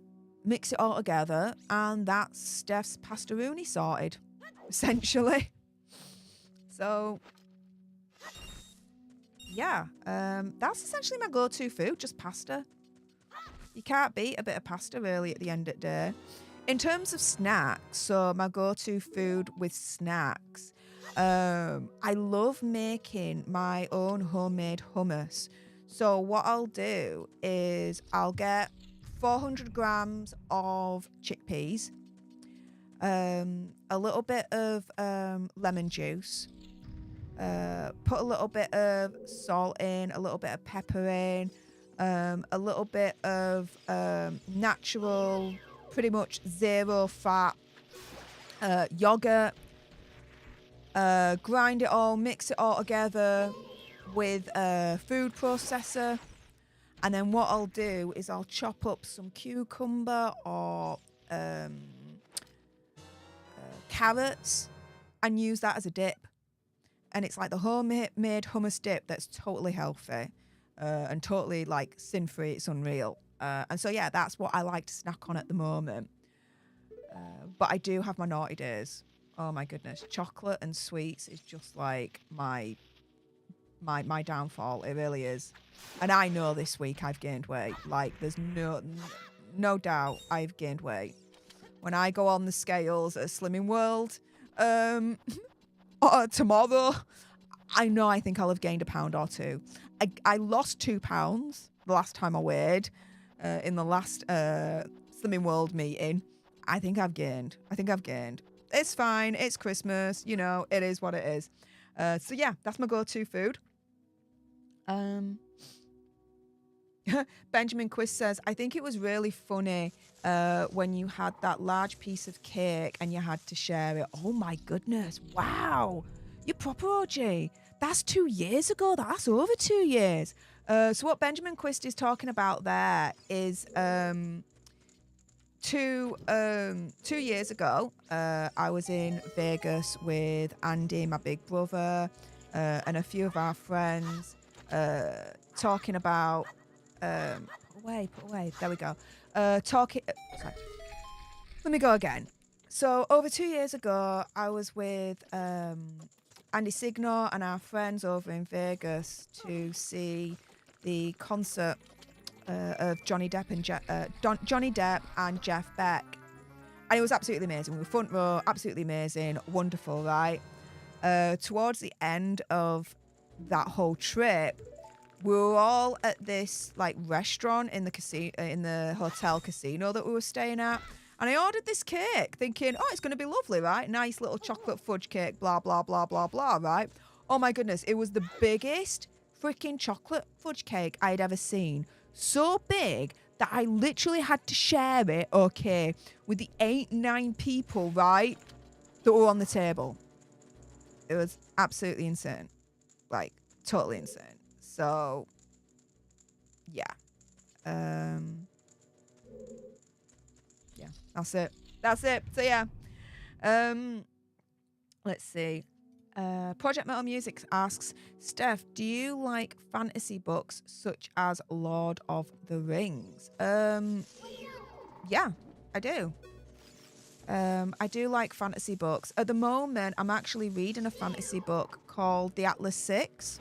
mix it all together, and that's Steph's pastaroni sorted, essentially. So yeah, that's essentially my go-to food, just pasta. You can't beat a bit of pasta, really, at the end of the day. In terms of snacks, so my go-to food with snacks, I love making my own homemade hummus. So what I'll do is I'll get 400 grams of chickpeas, a little bit of lemon juice, put a little bit of salt in, a little bit of pepper in, a little bit of natural, pretty much zero fat yogurt, grind it all, mix it all together with a food processor. And then what I'll do is I'll chop up some cucumber or carrots and use that as a dip. And it's like the homemade hummus dip that's totally healthy and totally like sin-free. It's unreal. And so, yeah, that's what I like to snack on at the moment. But I do have my naughty days. Oh, my goodness. Chocolate and sweets is just like my downfall. It really is. And I know this week I've gained weight. Like, there's no doubt I've gained weight. When I go on the scales at Slimming World tomorrow, I think I'll have gained a pound or two. I lost 2 pounds the last time I weighed in the last Slimming World meeting. I think I've gained. It's fine. It's Christmas. You know, it is what it is. So, yeah, that's my go-to food. Benjamin Quist says, I think it was really funny when you had that large piece of cake and you had to share it. Oh my goodness. Wow. You're proper OG. That's 2 years ago. That's over 2 years. So what Benjamin Quist is talking about there is 2 years ago, I was in Vegas with Andy, my big brother, and a few of our friends, talking about put away. There we go. Talking. Sorry. Let me go again. So over 2 years ago, I was with Andy Signor and our friends over in Vegas to see the concert of Johnny Depp and Jeff Beck, and it was absolutely amazing. We were front row, absolutely amazing, wonderful, right? Towards the end of that whole trip, we were all at this like restaurant in the hotel casino that we were staying at. And I ordered this cake thinking, oh, it's going to be lovely, right? Nice little chocolate fudge cake, blah, blah, blah, blah, blah, right? Oh my goodness, it was the biggest freaking chocolate fudge cake I had ever seen. So big that I literally had to share it, okay, with the 8-9 people, right, that were on the table. It was absolutely insane. Like, totally insane. So, yeah. Yeah, that's it. That's it. So, yeah. Let's see. Project Metal Music asks, Steph, do you like fantasy books such as Lord of the Rings? Yeah, I do. I do like fantasy books. At the moment, I'm actually reading a fantasy book called The Atlas Six,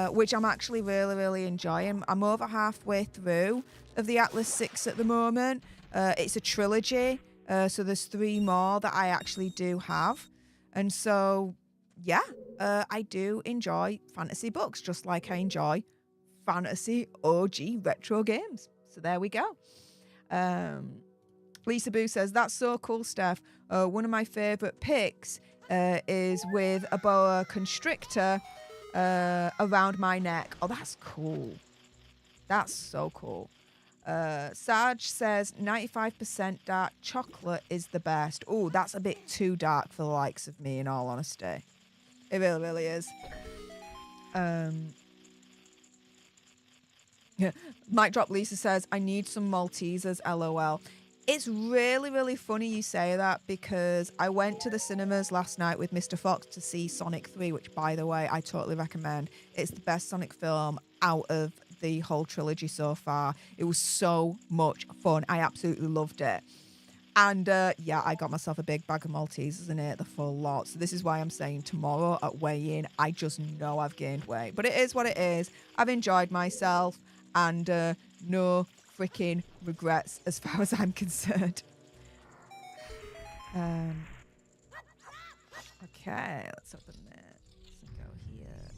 which I'm actually really, really enjoying. I'm over halfway through of The Atlas Six at the moment. It's a trilogy, so there's 3 more that I actually do have. And so, yeah, I do enjoy fantasy books, just like I enjoy fantasy OG retro games. So there we go. Lisa Boo says, that's so cool, Steph. One of my favourite picks is with a boa constrictor around my neck. Oh, that's cool. That's so cool. Saj says 95% dark chocolate is the best. Oh, that's a bit too dark for the likes of me, in all honesty. It really, really is. Yeah. Mic Drop Lisa says, I need some Maltesers, LOL. It's really, really funny you say that, because I went to the cinemas last night with Mr. Fox to see Sonic 3, which, by the way, I totally recommend. It's the best Sonic film out of the whole trilogy so far. It was so much fun. I absolutely loved it. And yeah, I got myself a big bag of Maltesers and ate the full lot. So this is why I'm saying tomorrow at weigh-in, I just know I've gained weight. But it is what it is. I've enjoyed myself, and no freaking regrets as far as I'm concerned. Okay, let's open this and go here.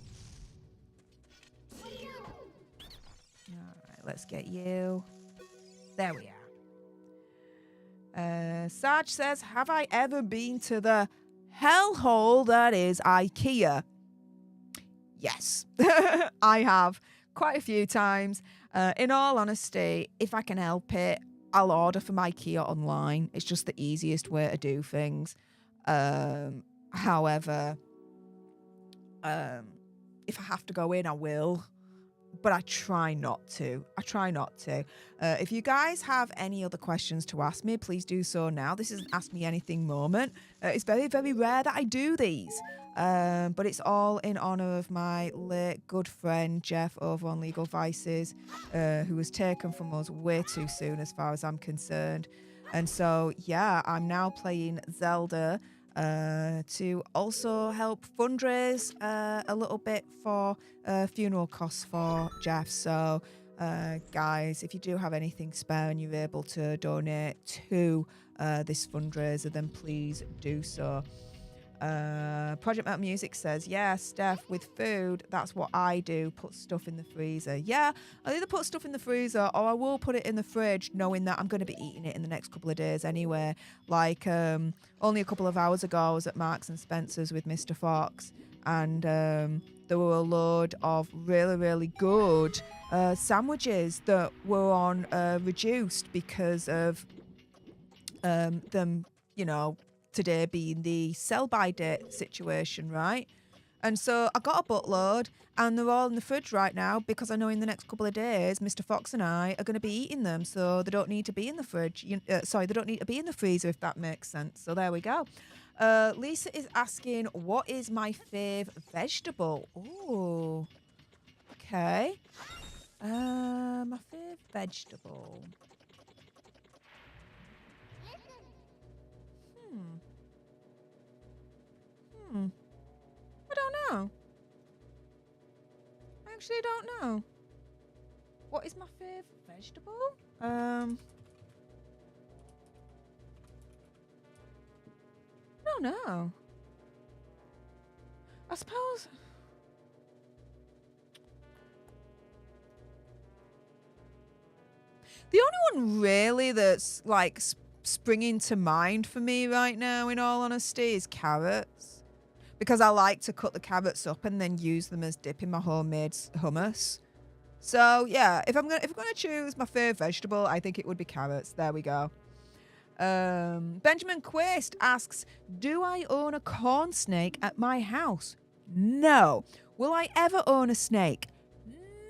Alright, let's get you. There we are. Sarge says, have I ever been to the hellhole that is IKEA? Yes, I have quite a few times. In all honesty, if I can help it, I'll order from IKEA online. It's just the easiest way to do things. However, if I have to go in, I will. But I try not to. If you guys have any other questions to ask me, please do so now. This is an Ask Me Anything moment. It's very, very rare that I do these. But it's all in honour of my late good friend, Jeff, over on Legal Vices, who was taken from us way too soon as far as I'm concerned. And so, yeah, I'm now playing Zelda to also help fundraise a little bit for funeral costs for Jeff. So, guys, if you do have anything spare and you're able to donate to this fundraiser, then please do so. Project Metal Music says, yeah, Steph, with food, that's what I do, put stuff in the freezer. Yeah, I'll either put stuff in the freezer or I will put it in the fridge knowing that I'm going to be eating it in the next couple of days anyway. Like, only a couple of hours ago I was at Marks and Spencer's with Mr. Fox, and there were a load of really, really good sandwiches that were on reduced because of them, you know, today being the sell-by date situation, right? And so I got a buttload, and they're all in the fridge right now because I know in the next couple of days, Mr. Fox and I are going to be eating them, so they don't need to be in the fridge. Sorry, they don't need to be in the freezer, if that makes sense. So there we go. Lisa is asking, what is my fave vegetable? Oh, okay. My fave vegetable. I don't know. I actually don't know. What is my favourite vegetable? I don't know. I suppose. The only one really that's like springing to mind for me right now, in all honesty, is carrots. Because I like to cut the carrots up and then use them as dip in my homemade hummus. So yeah, if I'm gonna choose my favourite vegetable, I think it would be carrots. There we go. Benjamin Quist asks, do I own a corn snake at my house? No. Will I ever own a snake?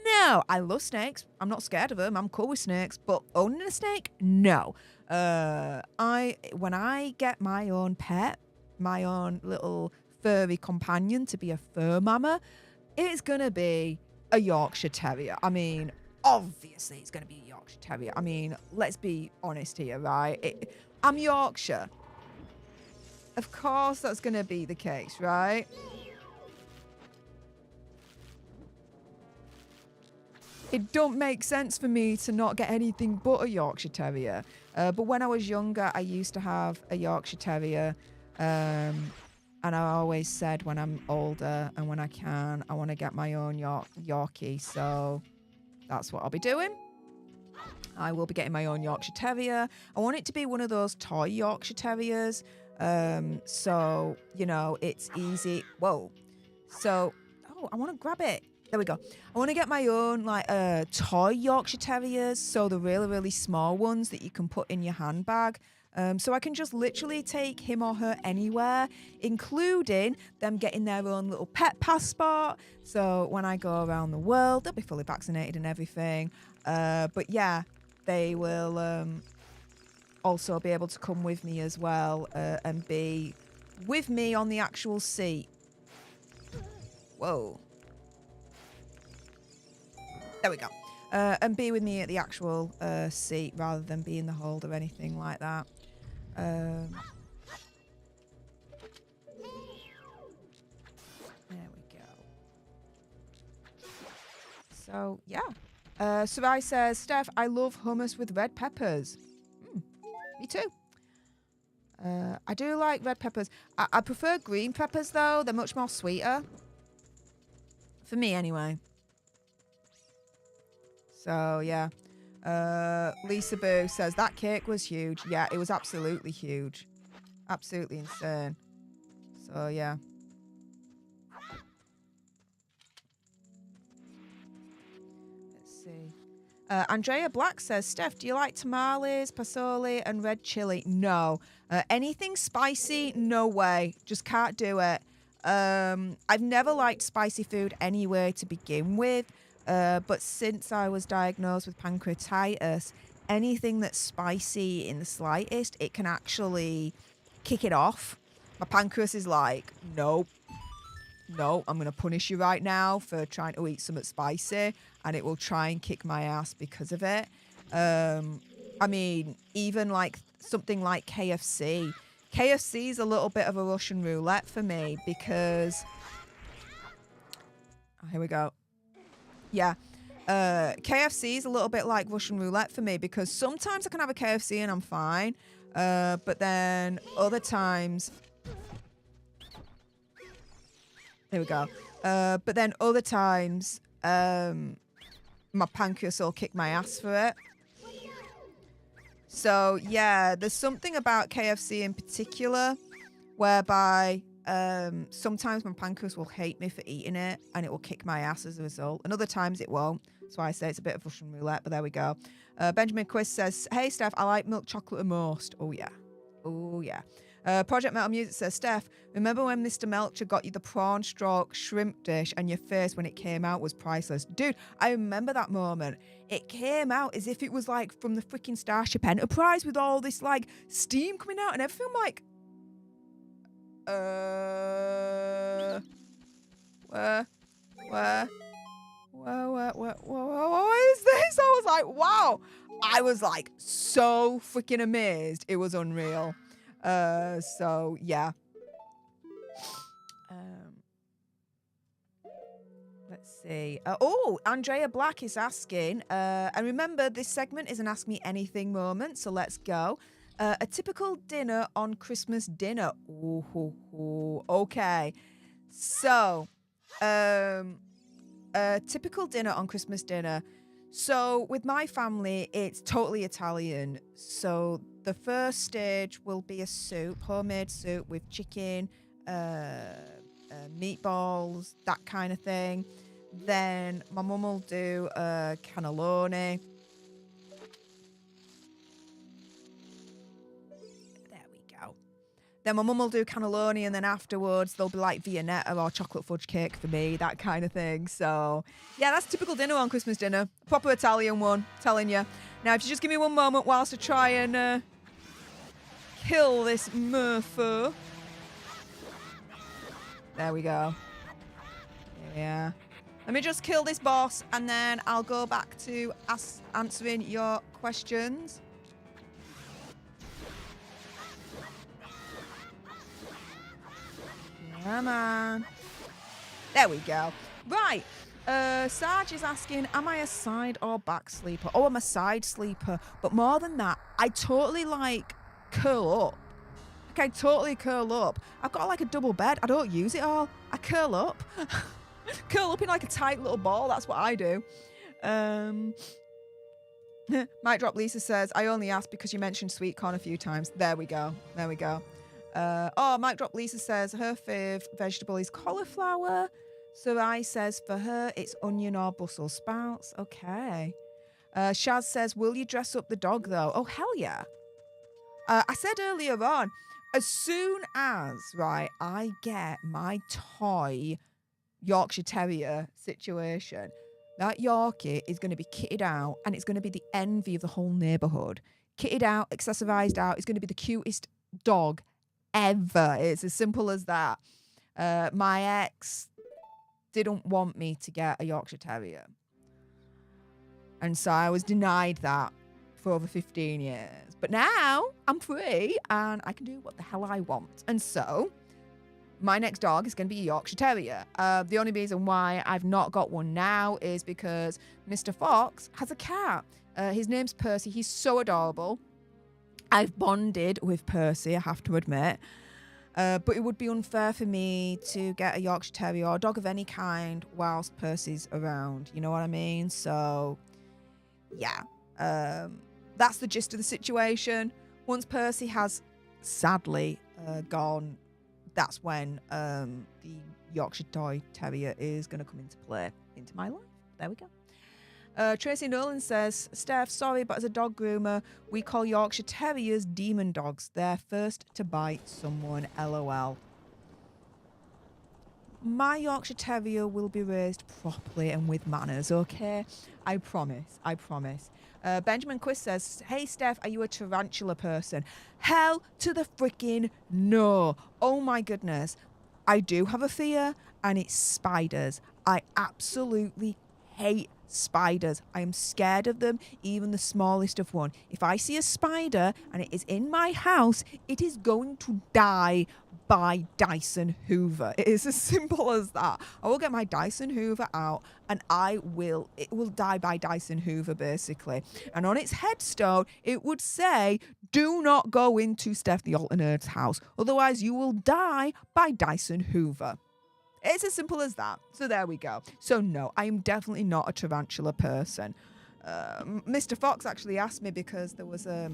No. I love snakes. I'm not scared of them. I'm cool with snakes. But owning a snake? No. When I get my own pet, my own little furry companion to be a fur mama, it's going to be a Yorkshire Terrier. I mean, obviously it's going to be a Yorkshire Terrier. I mean, let's be honest here, right? I'm Yorkshire. Of course that's going to be the case, right? It don't make sense for me to not get anything but a Yorkshire Terrier. But when I was younger, I used to have a Yorkshire Terrier. And I always said when I'm older and when I can, I want to get my own Yorkie. So that's what I'll be doing. I will be getting my own Yorkshire Terrier. I want it to be one of those toy Yorkshire Terriers. So, you know, it's easy. Whoa. So, I want to grab it. There we go. I want to get my own like toy Yorkshire Terriers. So the really, really small ones that you can put in your handbag. So I can just literally take him or her anywhere, including them getting their own little pet passport. So when I go around the world, they'll be fully vaccinated and everything. But yeah, they will also be able to come with me as well and be with me on the actual seat. Whoa. There we go. And be with me at the actual seat rather than be in the hold or anything like that. There we go. So, yeah. Sarai says, Steph, I love hummus with red peppers. Me too. I do like red peppers. I prefer green peppers, though. They're much more sweeter. For me, anyway. So, yeah. Lisa Boo says, that cake was huge. Yeah, it was absolutely huge. Absolutely insane. So, yeah. Let's see. Andrea Black says, Steph, do you like tamales, pasoli, and red chili? No. Anything spicy? No way. Just can't do it. I've never liked spicy food anyway to begin with. But since I was diagnosed with pancreatitis, anything that's spicy in the slightest, it can actually kick it off. My pancreas is like, no, I'm going to punish you right now for trying to eat something spicy, and it will try and kick my ass because of it. I mean, even like something like KFC. KFC is a little bit of a Russian roulette for me because... here we go. Yeah. KFC is a little bit like Russian roulette for me because sometimes I can have a KFC and I'm fine. But then other times... There we go. But then other times, my pancreas will kick my ass for it. So, yeah, there's something about KFC in particular whereby sometimes my pancreas will hate me for eating it and it will kick my ass as a result. And other times it won't. That's why I say it's a bit of Russian roulette, but there we go. Benjamin Quist says, hey, Steph, I like milk chocolate the most. Oh, yeah. Oh, yeah. Project Metal Music says, Stef, remember when Mr. Melcher got you the prawn stroke shrimp dish and your face when it came out was priceless? Dude, I remember that moment. It came out as if it was like from the freaking Starship Enterprise with all this like steam coming out and everything. I'm like, what is this? I was like, wow. I was like so freaking amazed. It was unreal. So yeah. Let's see. Andrea Black is asking, and remember this segment is an Ask Me Anything moment, so let's go. A typical dinner on Christmas dinner. Ooh, okay. So, a typical dinner on Christmas dinner. So with my family, it's totally Italian. So the first stage will be a soup, homemade soup with chicken, meatballs, that kind of thing. Then my mum will do cannelloni. There we go. Then my mum will do cannelloni, and then afterwards there'll be like Viennetta or chocolate fudge cake for me, that kind of thing. So yeah, that's typical dinner on Christmas dinner. Proper Italian one, telling you. Now, if you just give me one moment whilst I try and kill this mofo. There we go. Yeah. Let me just kill this boss, and then I'll go back to answering your questions. Come on. There we go. Right. Sarge is asking, am I a side or back sleeper? Oh, I'm a side sleeper. But more than that, I totally like curl up. Like, I totally curl up. I've got like a double bed. I don't use it all. I curl up. Curl up in like a tight little ball. That's what I do. Mic Drop Lisa says, I only asked because you mentioned sweet corn a few times. There we go. There we go. Mic Drop Lisa says her fave vegetable is cauliflower. Sarai says for her it's onion or Brussels sprouts. Okay. Shaz says, will you dress up the dog though? Oh, hell yeah. I said earlier on, as soon as, right, I get my toy Yorkshire Terrier situation, that Yorkie is going to be kitted out and it's going to be the envy of the whole neighbourhood. Kitted out, accessorised out. It's going to be the cutest dog ever. It's as simple as that. My ex didn't want me to get a Yorkshire Terrier. And so I was denied that for over 15 years. But now I'm free and I can do what the hell I want. And so my next dog is going to be a Yorkshire Terrier. The only reason why I've not got one now is because Mr. Fox has a cat. His name's Percy. He's so adorable. I've bonded with Percy, I have to admit. But it would be unfair for me to get a Yorkshire Terrier or a dog of any kind whilst Percy's around. You know what I mean? So, yeah. That's the gist of the situation. Once Percy has sadly gone, that's when the Yorkshire Toy Terrier is going to come into play into my life. There we go. Tracy Nolan says, Steph, sorry, but as a dog groomer, we call Yorkshire Terriers demon dogs. They're first to bite someone, LOL. My Yorkshire Terrier will be raised properly and with manners, okay? I promise. I promise. Benjamin Quist says, hey, Steph, are you a tarantula person? Hell to the freaking no. Oh, my goodness. I do have a fear, and it's spiders. I absolutely hate spiders. I am scared of them, even the smallest of one. If I see a spider and it is in my house, it is going to die by Dyson Hoover. It is as simple as that. I will get my Dyson Hoover out and it will die by Dyson Hoover, basically. And on its headstone, it would say, do not go into Steph the Alternerd's house. Otherwise, you will die by Dyson Hoover. It's as simple as that. So there we go. So no, I am definitely not a tarantula person. Mr. Fox actually asked me because there was a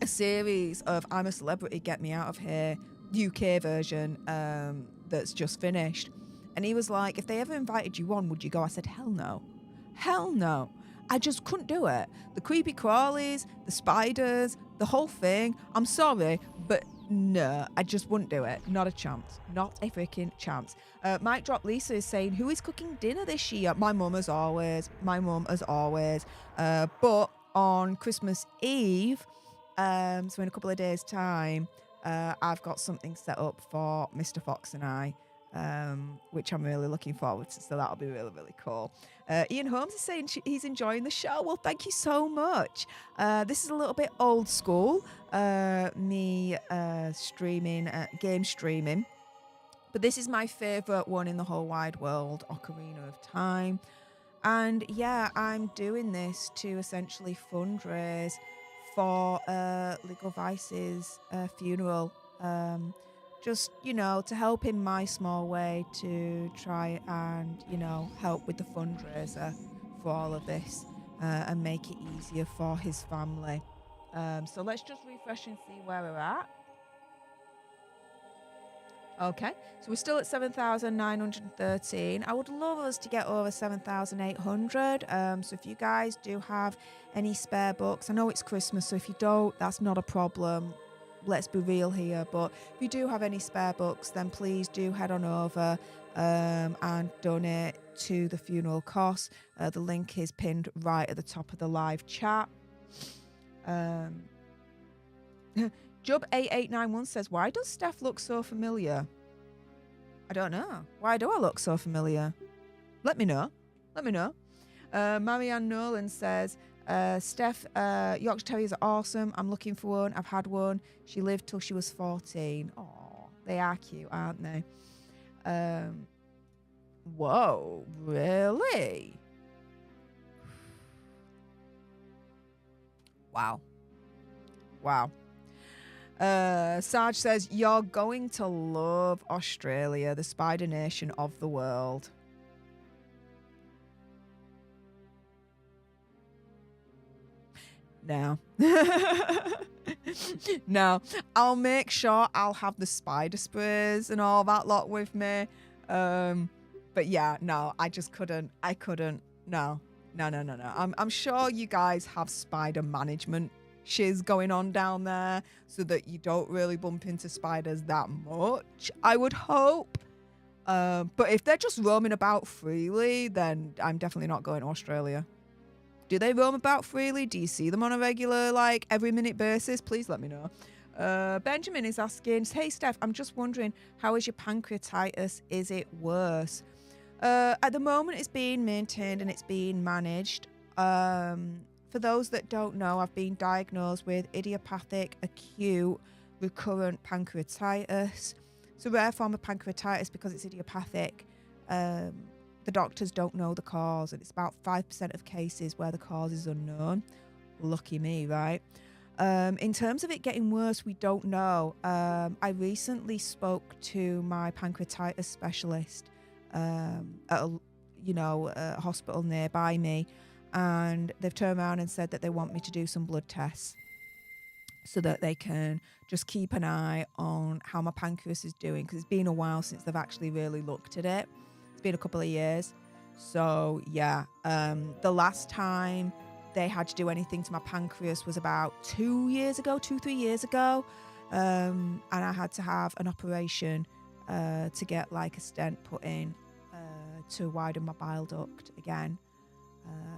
series of I'm a Celebrity, Get Me Out of Here UK version that's just finished. And he was like, if they ever invited you on, would you go? I said, hell no. Hell no. I just couldn't do it. The creepy crawlies, the spiders, the whole thing. I'm sorry, but No, I just wouldn't do it. Not a chance. Not a freaking chance. Mic Drop Lisa is saying, who is cooking dinner this year? My mum as always. My mum as always. But on Christmas Eve, so in a couple of days' time, I've got something set up for Mr. Fox and I, which I'm really looking forward to. So that'll be really, really cool. Ian Holmes is saying he's enjoying the show. Well, thank you so much. This is a little bit old school, me streaming, game streaming. But this is my favourite one in the whole wide world, Ocarina of Time. And yeah, I'm doing this to essentially fundraise for Legal Vice's funeral. Just, to help in my small way to try and, help with the fundraiser for all of this and make it easier for his family. So let's just refresh and see where we're at. Okay, so we're still at 7,913. I would love us to get over 7,800. So if you guys do have any spare books, I know it's Christmas, so if you don't, that's not a problem. Let's be real here, but if you do have any spare books, then please do head on over and donate to the funeral costs. The link is pinned right at the top of the live chat. Jub8891 says, why does Stef look so familiar? I don't know. Why do I look so familiar? Let me know. Marianne Nolan says, Stef, Yorkshire Terriers are awesome. I'm looking for one. I've had one. She lived till she was 14. Oh, they are cute, aren't they? Whoa, really? Wow. Sarge says, you're going to love Australia, the spider nation of the world. No. No. I'll make sure I'll have the spider sprays and all that lot with me. But yeah, no, I just couldn't. I couldn't. No. I'm sure you guys have spider management shiz going on down there so that you don't really bump into spiders that much, I would hope. But if they're just roaming about freely, then I'm definitely not going to Australia. Do they roam about freely? Do you see them on a regular, every minute basis? Please let me know. Benjamin is asking, hey, Stef, I'm just wondering, how is your pancreatitis? Is it worse? At the moment, it's being maintained and it's being managed. For those that don't know, I've been diagnosed with idiopathic, acute, recurrent pancreatitis. It's a rare form of pancreatitis because it's idiopathic. The doctors don't know the cause, and it's about 5% of cases where the cause is unknown. Lucky me, right? In terms of it getting worse, we don't know. I recently spoke to my pancreatitis specialist at a hospital nearby me, and they've turned around and said that they want me to do some blood tests so that they can just keep an eye on how my pancreas is doing, because it's been a while since they've actually really looked at it. It's been a couple of years. So yeah, the last time they had to do anything to my pancreas was about 3 years ago, and I had to have an operation to get a stent put in to widen my bile duct again,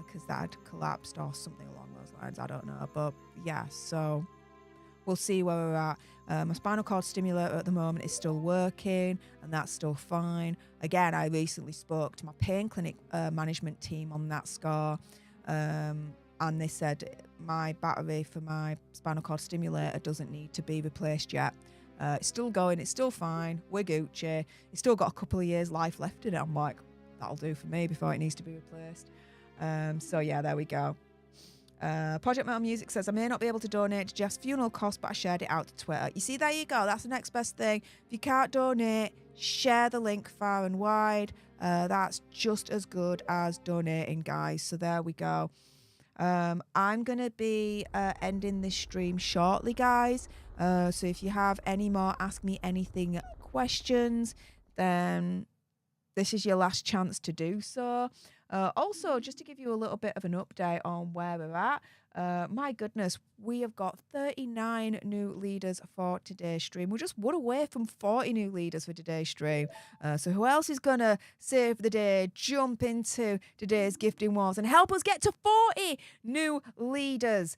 because that had collapsed or something along those lines. I don't know, but yeah, so we'll see where we're at. My spinal cord stimulator at the moment is still working, and that's still fine. Again, I recently spoke to my pain clinic management team on that score, and they said my battery for my spinal cord stimulator doesn't need to be replaced yet. It's still going, it's still fine, we're Gucci. It's still got a couple of years life left in it. I'm like, that'll do for me before it needs to be replaced. So yeah, there we go. Project Metal Music says, I may not be able to donate to Jeff's funeral costs, but I shared it out to Twitter. You see, there you go. That's the next best thing. If you can't donate, share the link far and wide. That's just as good as donating, guys. So there we go. I'm going to be ending this stream shortly, guys. So if you have any more Ask Me Anything questions, then this is your last chance to do so. Also, just to give you a little bit of an update on where we're at, my goodness, we have got 39 new leaders for today's stream. We're just one away from 40 new leaders for today's stream. So who else is going to save the day, jump into today's gifting wars and help us get to 40 new leaders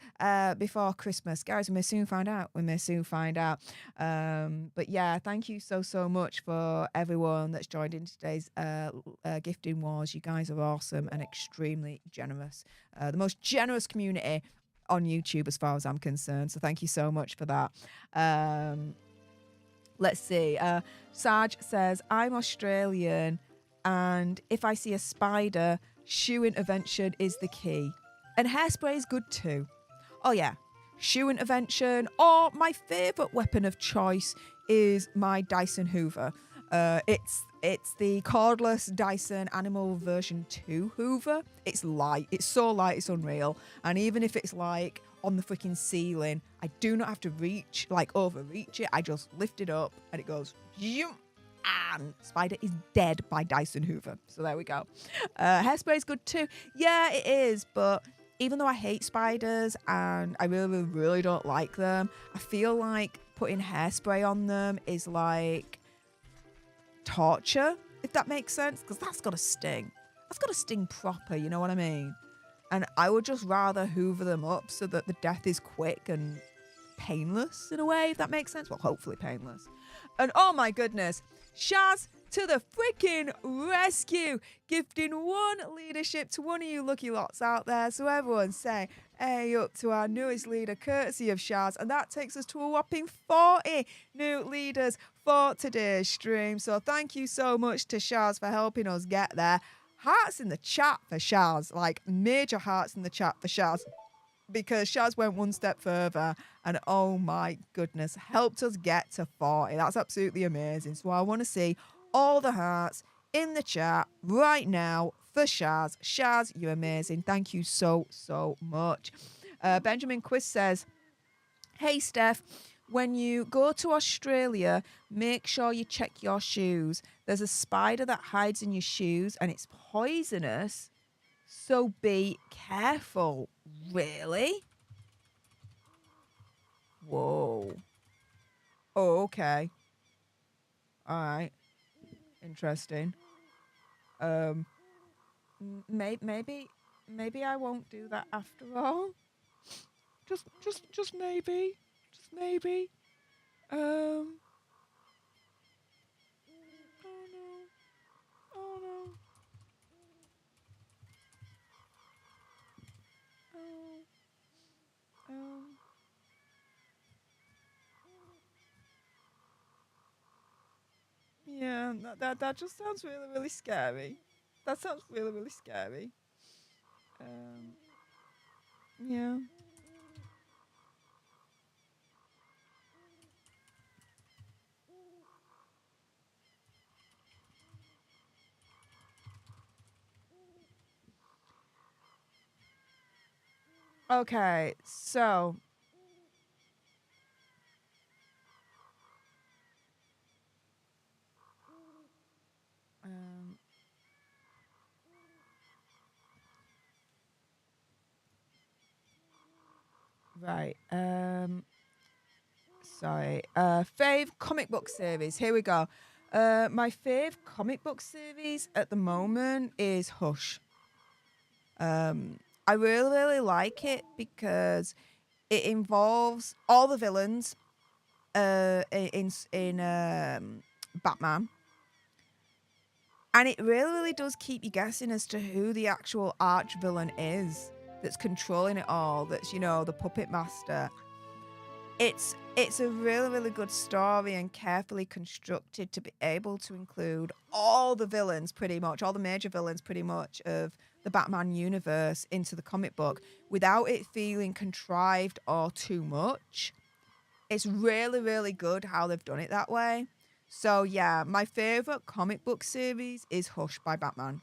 before Christmas? Guys, we may soon find out. We may soon find out. But yeah, thank you so much for everyone that's joined in today's gifting wars. You guys are awesome and extremely generous. The most generous community on YouTube as far as I'm concerned. So thank you so much for that. Let's see. Sarge says, I'm Australian and if I see a spider, shoe intervention is the key. And hairspray is good too. Oh yeah, shoe intervention, or my favourite weapon of choice is my Dyson Hoover. It's the cordless Dyson Animal version 2 Hoover. It's light. It's so light, it's unreal. And even if it's like on the freaking ceiling, I do not have to reach, like overreach it. I just lift it up and it goes, zoom, and spider is dead by Dyson Hoover. So there we go. Hairspray is good too. Yeah, it is. But even though I hate spiders and I really don't like them, I feel like putting hairspray on them is like torture, if that makes sense, because that's got to sting. That's got to sting proper, you know what I mean? And I would just rather hoover them up so that the death is quick and painless in a way, if that makes sense. Well, hopefully painless. And oh my goodness, Shaz to the freaking rescue, gifting one leadership to one of you lucky lots out there. So everyone say, hey up to our newest leader, courtesy of Shaz. And that takes us to a whopping 40 new leaders for today's stream. So thank you so much to Shaz for helping us get there. Hearts in the chat for Shaz, like major hearts in the chat for Shaz, because Shaz went one step further and oh my goodness, helped us get to 40. That's absolutely amazing. So I want to see all the hearts in the chat right now for Shaz. Shaz, you're amazing. Thank you so much. Benjamin Quiz says, hey Steph, when you go to Australia, make sure you check your shoes. There's a spider that hides in your shoes and it's poisonous. So be careful. Really? Whoa. Oh, okay. All right. Interesting. Maybe I won't do that after all. Just maybe. Just maybe. Oh no. Oh no. Oh. Yeah, that just sounds really scary. That sounds really scary. Yeah. Okay, so right. Sorry. Fave comic book series. Here we go. My fave comic book series at the moment is Hush. I really like it because it involves all the villains in Batman. And it really does keep you guessing as to who the actual arch villain is that's controlling it all, that's, you know, the puppet master. It's a really good story and carefully constructed to be able to include all the villains, pretty much, all the major villains pretty much of the Batman universe into the comic book without it feeling contrived or too much. It's really good how they've done it that way. So yeah, my favourite comic book series is Hush by Batman.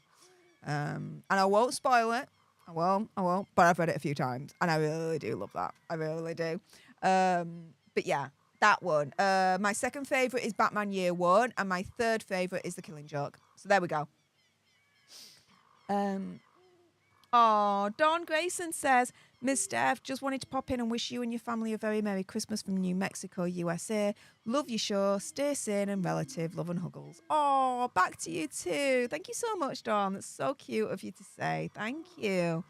And I won't spoil it. I won't. But I've read it a few times and I really do love that. I really do. But yeah, that one. My second favourite is Batman Year One and my third favourite is The Killing Joke. So there we go. Dawn Grayson says, Ms. Steph, just wanted to pop in and wish you and your family a very Merry Christmas from New Mexico, USA. Love your show. Stay sane and relative. Love and huggles. Oh, back to you too. Thank you so much, Dawn. That's so cute of you to say. Thank you.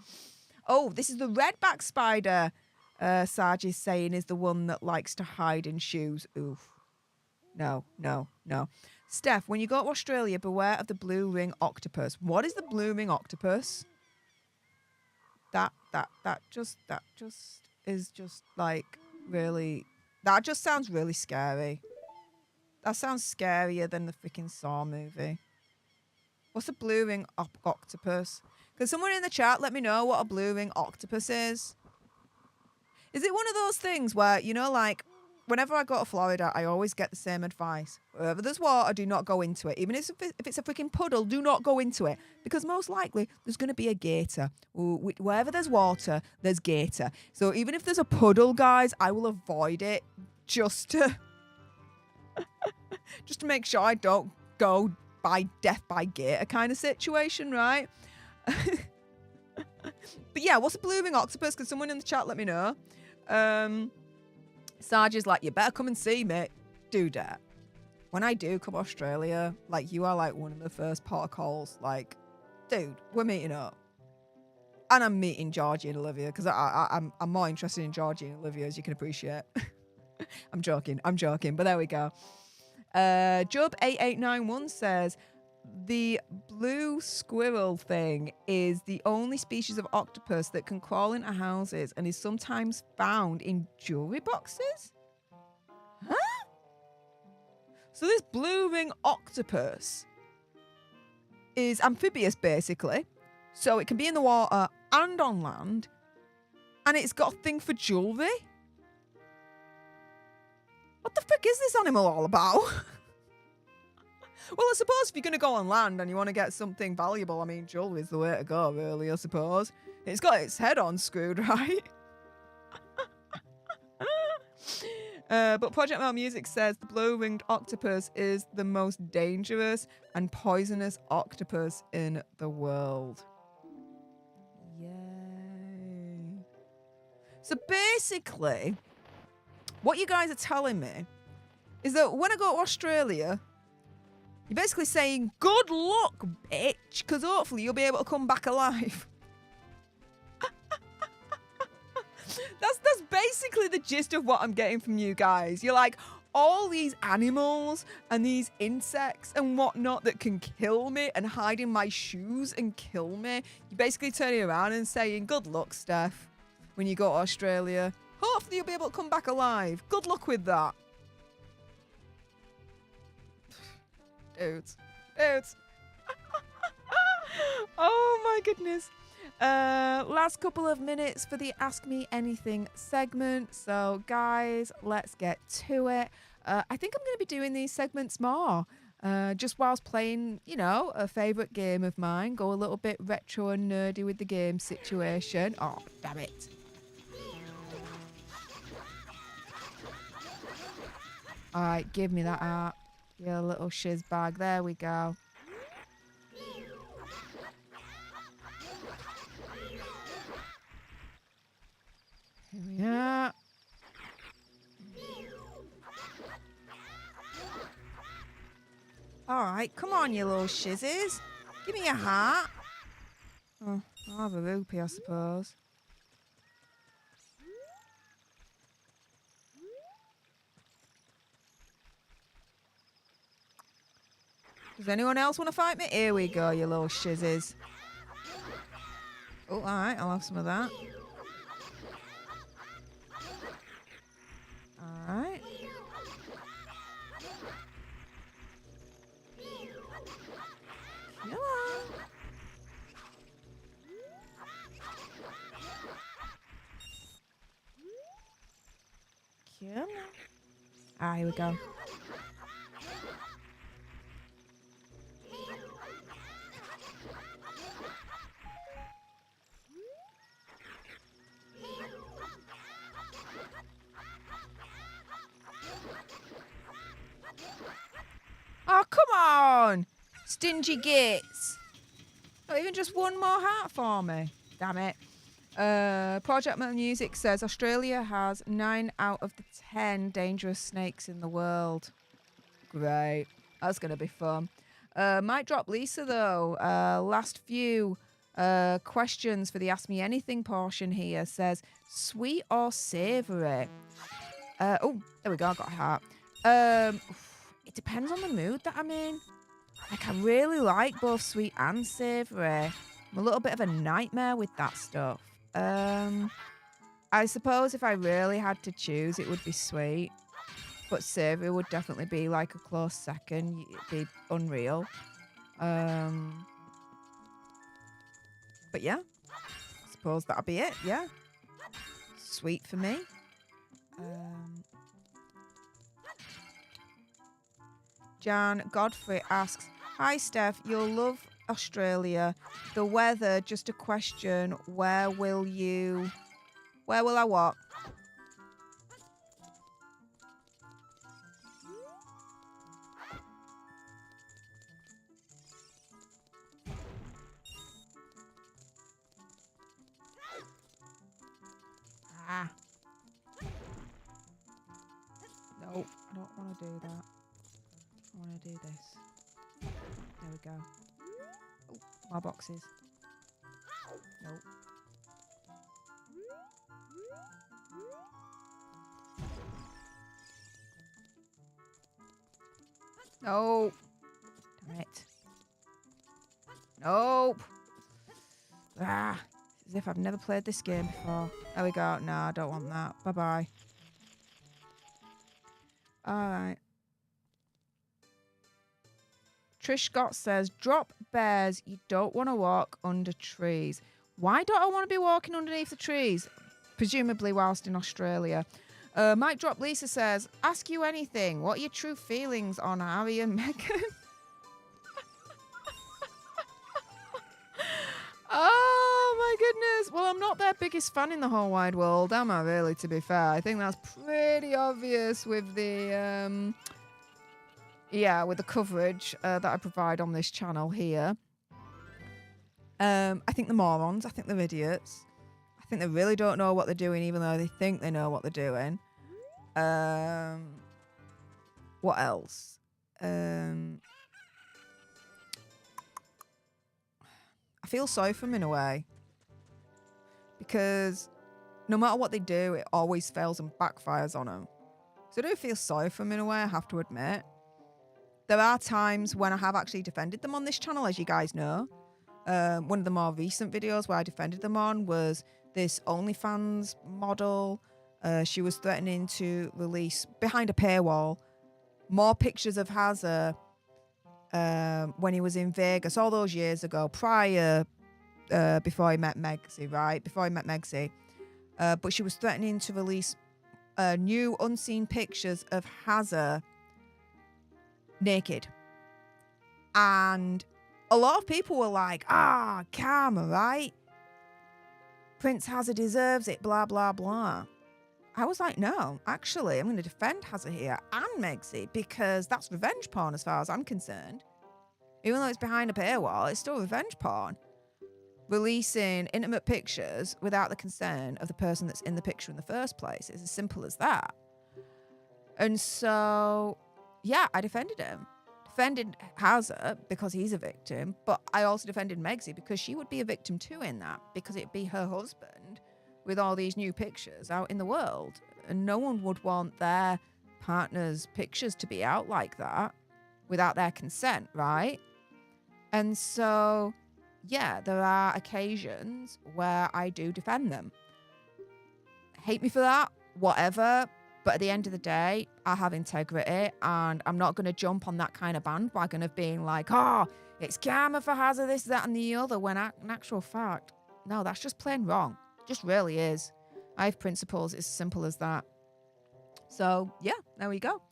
Oh, this is the redback spider, Sarge is saying, is the one that likes to hide in shoes. Oof. No. Steph, when you go to Australia, beware of the blue ring octopus. What is the blue ring octopus? That just is just like really, that just sounds really scary. That sounds scarier than the freaking Saw movie. What's a blue ring octopus? Can someone in the chat let me know what a blue ring octopus is? Is it one of those things where, you know, like, whenever I go to Florida, I always get the same advice. Wherever there's water, do not go into it. Even if it's a freaking puddle, do not go into it. Because most likely, there's going to be a gator. Wherever there's water, there's gator. So even if there's a puddle, guys, I will avoid it just to make sure I don't go by death by gator kind of situation, right? But yeah, what's a blue ring octopus? Can someone in the chat let me know? Sarge is like, you better come and see me. Do that. When I do come to Australia, like, you are like one of the first port of calls. Like, dude, we're meeting up. And I'm meeting Georgie and Olivia because I'm more interested in Georgie and Olivia, as you can appreciate. I'm joking, but there we go. Job8891 says, the blue squirrel thing is the only species of octopus that can crawl into houses and is sometimes found in jewelry boxes? Huh? So this blue ring octopus is amphibious, basically. So it can be in the water and on land. And it's got a thing for jewelry? What the frick is this animal all about? Well, I suppose if you're going to go on land and you want to get something valuable, I mean, jewelry is the way to go, really, I suppose. It's got its head on screwed, right? But Project Mel Music says the blue-ringed octopus is the most dangerous and poisonous octopus in the world. Yay. So basically, what you guys are telling me is that when I go to Australia, you're basically saying, good luck, bitch, because hopefully you'll be able to come back alive. That's basically the gist of what I'm getting from you guys. You're like, all these animals and these insects and whatnot that can kill me and hide in my shoes and kill me. You're basically turning around and saying, good luck, Steph, when you go to Australia. Hopefully you'll be able to come back alive. Good luck with that. Dudes. Oh my goodness. Last couple of minutes for the Ask Me Anything segment. So guys, let's get to it. I think I'm going to be doing these segments more. Just whilst playing, you know, a favourite game of mine. Go a little bit retro and nerdy with the game situation. Oh, damn it. Alright, give me that art. Your little shiz bag. There we go. Here we are. Alright, come on, you little shizzes. Give me your heart. Oh, I'll have a rupee, I suppose. Does anyone else want to fight me? Here we go, you little shizzes. Oh, alright, I'll have some of that. Alright. Come on. Come on. Ah, here we go. Oh, come on! Stingy gits. Not even just one more heart for me. Damn it. Project Metal Music says Australia has 9 out of the 10 dangerous snakes in the world. Great. That's going to be fun. Might drop Lisa, though. Last few questions for the Ask Me Anything portion here says sweet or savoury? Oh, there we go. I got a heart. It depends on the mood that I'm in. Like, I really like both sweet and savoury. I'm a little bit of a nightmare with that stuff. I suppose if I really had to choose, it would be sweet. But savoury would definitely be like a close second. It'd be unreal. But yeah, I suppose that'll be it. Yeah. Sweet for me. Jan Godfrey asks, hi Steph, you'll love Australia. The weather, just a question, where will I what? No, I don't want to do that. I want to do this. There we go. Oh, more boxes. Nope. Nope. Damn it. Nope. As if I've never played this game before. There we go. No, I don't want that. Bye-bye. Alright. Trish Scott says, drop bears, you don't want to walk under trees. Why don't I want to be walking underneath the trees? Presumably whilst in Australia. Mike Drop Lisa says, ask you anything. What are your true feelings on Harry and Meghan? Oh my goodness. Well, I'm not their biggest fan in the whole wide world, am I really, to be fair? I think that's pretty obvious with the with the coverage that I provide on this channel here. I think they're morons. I think they're idiots. I think they really don't know what they're doing, even though they think they know what they're doing. What else? I feel sorry for them in a way. Because no matter what they do, it always fails and backfires on them. So I do feel sorry for them in a way, I have to admit. There are times when I have actually defended them on this channel, as you guys know. One of the more recent videos where I defended them on was this OnlyFans model. She was threatening to release, behind a paywall, more pictures of Hazza when he was in Vegas all those years ago, before he met Megxie, right? Before he met Megxie. But she was threatening to release new unseen pictures of Hazza naked. And a lot of people were like, karma, right? Prince Hazza deserves it, blah, blah, blah. I was like, no, actually, I'm going to defend Hazza here and Megxie because that's revenge porn as far as I'm concerned. Even though it's behind a paywall, it's still revenge porn. Releasing intimate pictures without the consent of the person that's in the picture in the first place. It's as simple as that. And so, yeah, I defended him. Defended Hazza because he's a victim, but I also defended Megxie because she would be a victim too in that, because it'd be her husband with all these new pictures out in the world. And no one would want their partner's pictures to be out like that without their consent, right? And so, yeah, there are occasions where I do defend them. Hate me for that, whatever. But at the end of the day, I have integrity and I'm not going to jump on that kind of bandwagon of being like, it's karma for Hazza, this, that, and the other, when in actual fact, no, that's just plain wrong. It just really is. I have principles. It's as simple as that. So, yeah, there we go.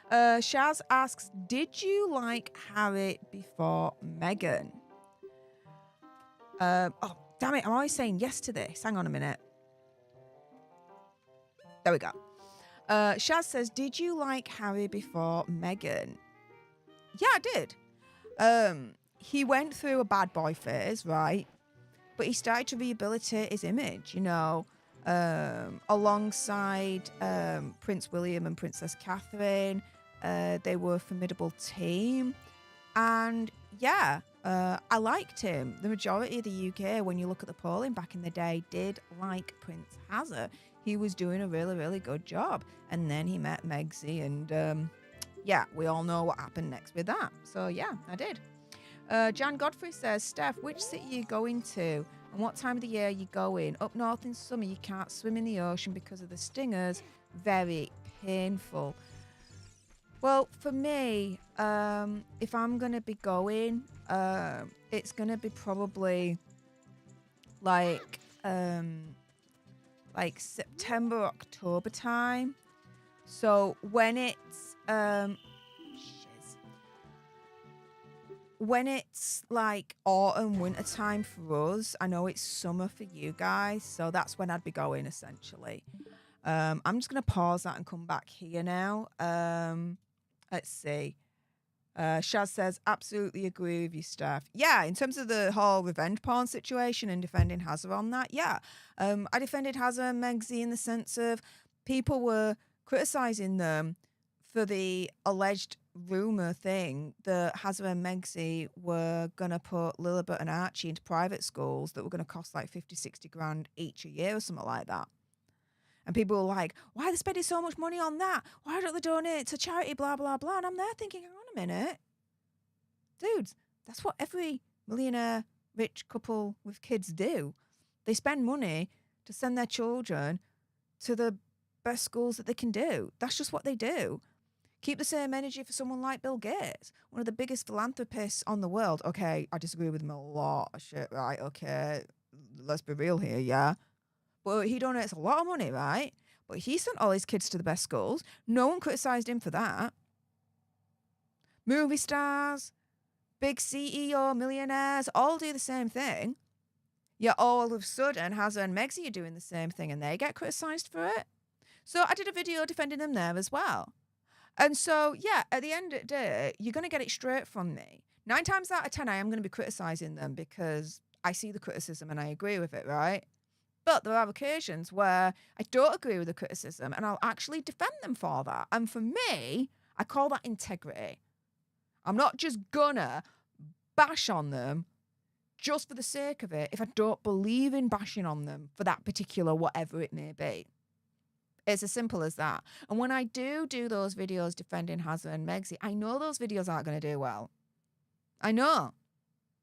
Shaz asks, did you like Harry before Meghan? Oh, damn it. I'm always saying yes to this. Hang on a minute. There we go. Shaz says, did you like Harry before Meghan? Yeah, I did. he went through a bad boy phase, right? But he started to rehabilitate his image, alongside Prince William and Princess Catherine. They were a formidable team. And yeah, I liked him. The majority of the UK, when you look at the polling back in the day, did like Prince Hazard. He was doing a really, really good job. And then he met Megsy, and yeah, we all know what happened next with that. So yeah, I did. Jan Godfrey says, Steph, which city are you going to? And what time of the year are you going? Up north in summer, you can't swim in the ocean because of the stingers. Very painful. Well, for me, if I'm going to be going, it's going to be probably like September, October time. So when it's like autumn, winter time for us, I know it's summer for you guys, so that's when I'd be going essentially. I'm just gonna pause that and come back here now. Let's see. Shaz says, absolutely agree with you, Steph. Yeah, in terms of the whole revenge porn situation and defending Hazard on that, yeah. I defended Hazard and Megsy in the sense of people were criticising them for the alleged rumour thing that Hazard and Megsy were going to put Lilibet and Archie into private schools that were going to cost like 50, 60 grand each a year or something like that. And people were like, why are they spending so much money on that? Why don't they donate to charity, blah, blah, blah? And I'm there thinking, hang on a minute. Dudes, that's what every millionaire rich couple with kids do. They spend money to send their children to the best schools that they can do. That's just what they do. Keep the same energy for someone like Bill Gates, one of the biggest philanthropists on the world. Okay, I disagree with him a lot of shit, right? Okay, let's be real here, yeah. But he donates a lot of money, right? But he sent all his kids to the best schools. No one criticised him for that. Movie stars, big CEO, millionaires, all do the same thing. Yet all of a sudden, Hazard and Megsy are doing the same thing and they get criticised for it. So I did a video defending them there as well. And so, yeah, at the end of the day, you're going to get it straight from me. 9 times out of 10, I am going to be criticising them because I see the criticism and I agree with it, right? But there are occasions where I don't agree with the criticism and I'll actually defend them for that. And for me, I call that integrity. I'm not just gonna bash on them just for the sake of it if I don't believe in bashing on them for that particular whatever it may be. It's as simple as that. And when I do those videos defending Hazard and Megsy, I know those videos aren't going to do well. I know.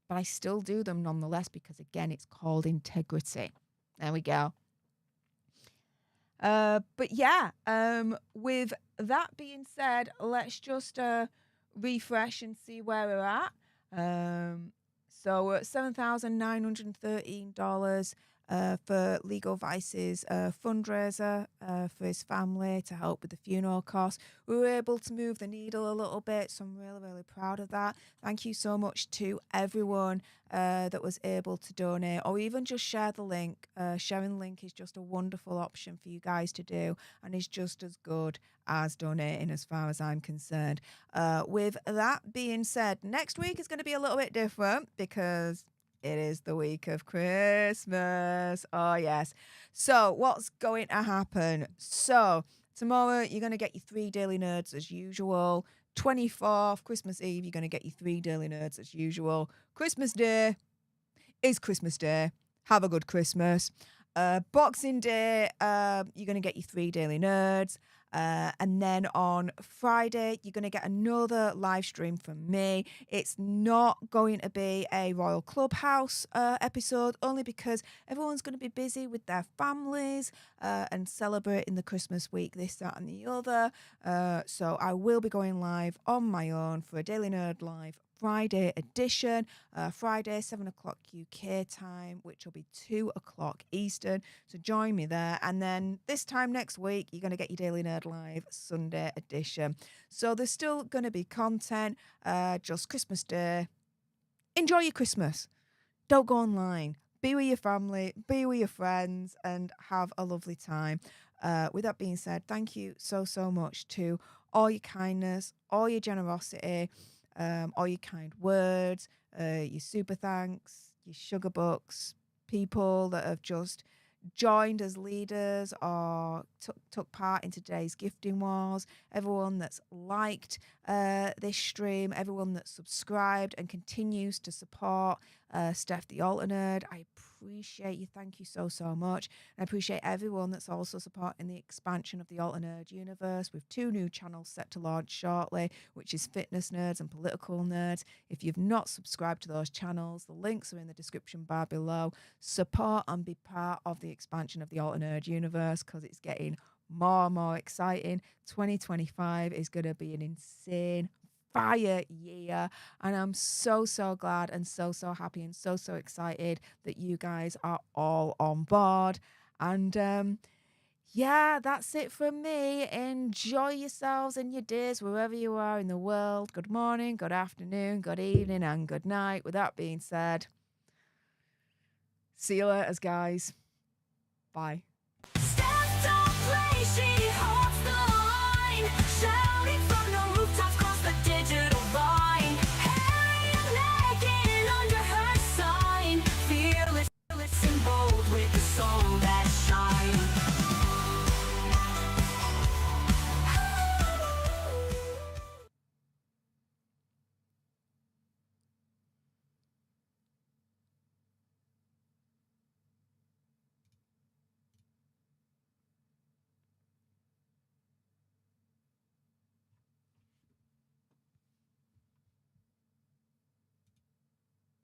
But I still do them nonetheless because, again, it's called integrity. There we go. But yeah, with that being said, let's just refresh and see where we're at. So we're at $7,913 for Legal Vice's fundraiser for his family to help with the funeral costs. We were able to move the needle a little bit, so I'm really, really proud of that. Thank you so much to everyone that was able to donate or even just share the link. Sharing the link is just a wonderful option for you guys to do and is just as good as donating as far as I'm concerned. With that being said, next week is going to be a little bit different because it is the week of Christmas. Oh, yes. So what's going to happen? So tomorrow, you're going to get your 3 Daily Nerds as usual. 24th, Christmas Eve, you're going to get your 3 Daily Nerds as usual. Christmas Day is Christmas Day. Have a good Christmas. Boxing Day, you're going to get your 3 Daily Nerds. And then on Friday, you're going to get another live stream from me. It's not going to be a Royal Clubhouse episode, only because everyone's going to be busy with their families and celebrating the Christmas week, this, that, and the other. So I will be going live on my own for a Daily Nerd Live Friday edition, Friday 7 o'clock UK time, which will be 2 o'clock Eastern. So join me there. And then this time next week, you're going to get your Daily Nerd Live Sunday edition. So there's still going to be content, just Christmas Day. Enjoy your Christmas. Don't go online. Be with your family, be with your friends, and have a lovely time. With that being said, thank you so, so much to all your kindness, all your generosity. all your kind words, your super thanks, your sugar bucks, people that have just joined as leaders or took part in today's gifting wars, everyone that's liked this stream, everyone that's subscribed and continues to support Stef the Alternate. I appreciate you. Thank you so much. And I appreciate everyone that's also supporting the expansion of the Alternate universe with 2 new channels set to launch shortly, which is Fitness Nerds and Political Nerds. If you've not subscribed to those channels, the links are in the description bar below. Support and be part of the expansion of the Alternate universe, because it's getting more and more exciting. 2025 is going to be an insane fire year, and I'm so glad and so happy and so excited that you guys are all on board. And yeah, that's it from me. Enjoy yourselves and your days wherever you are in the world. Good morning, good afternoon, good evening, and good night. With that being said, see you later, guys. Bye. Steph don't play, she holds the line, shouting from the roof.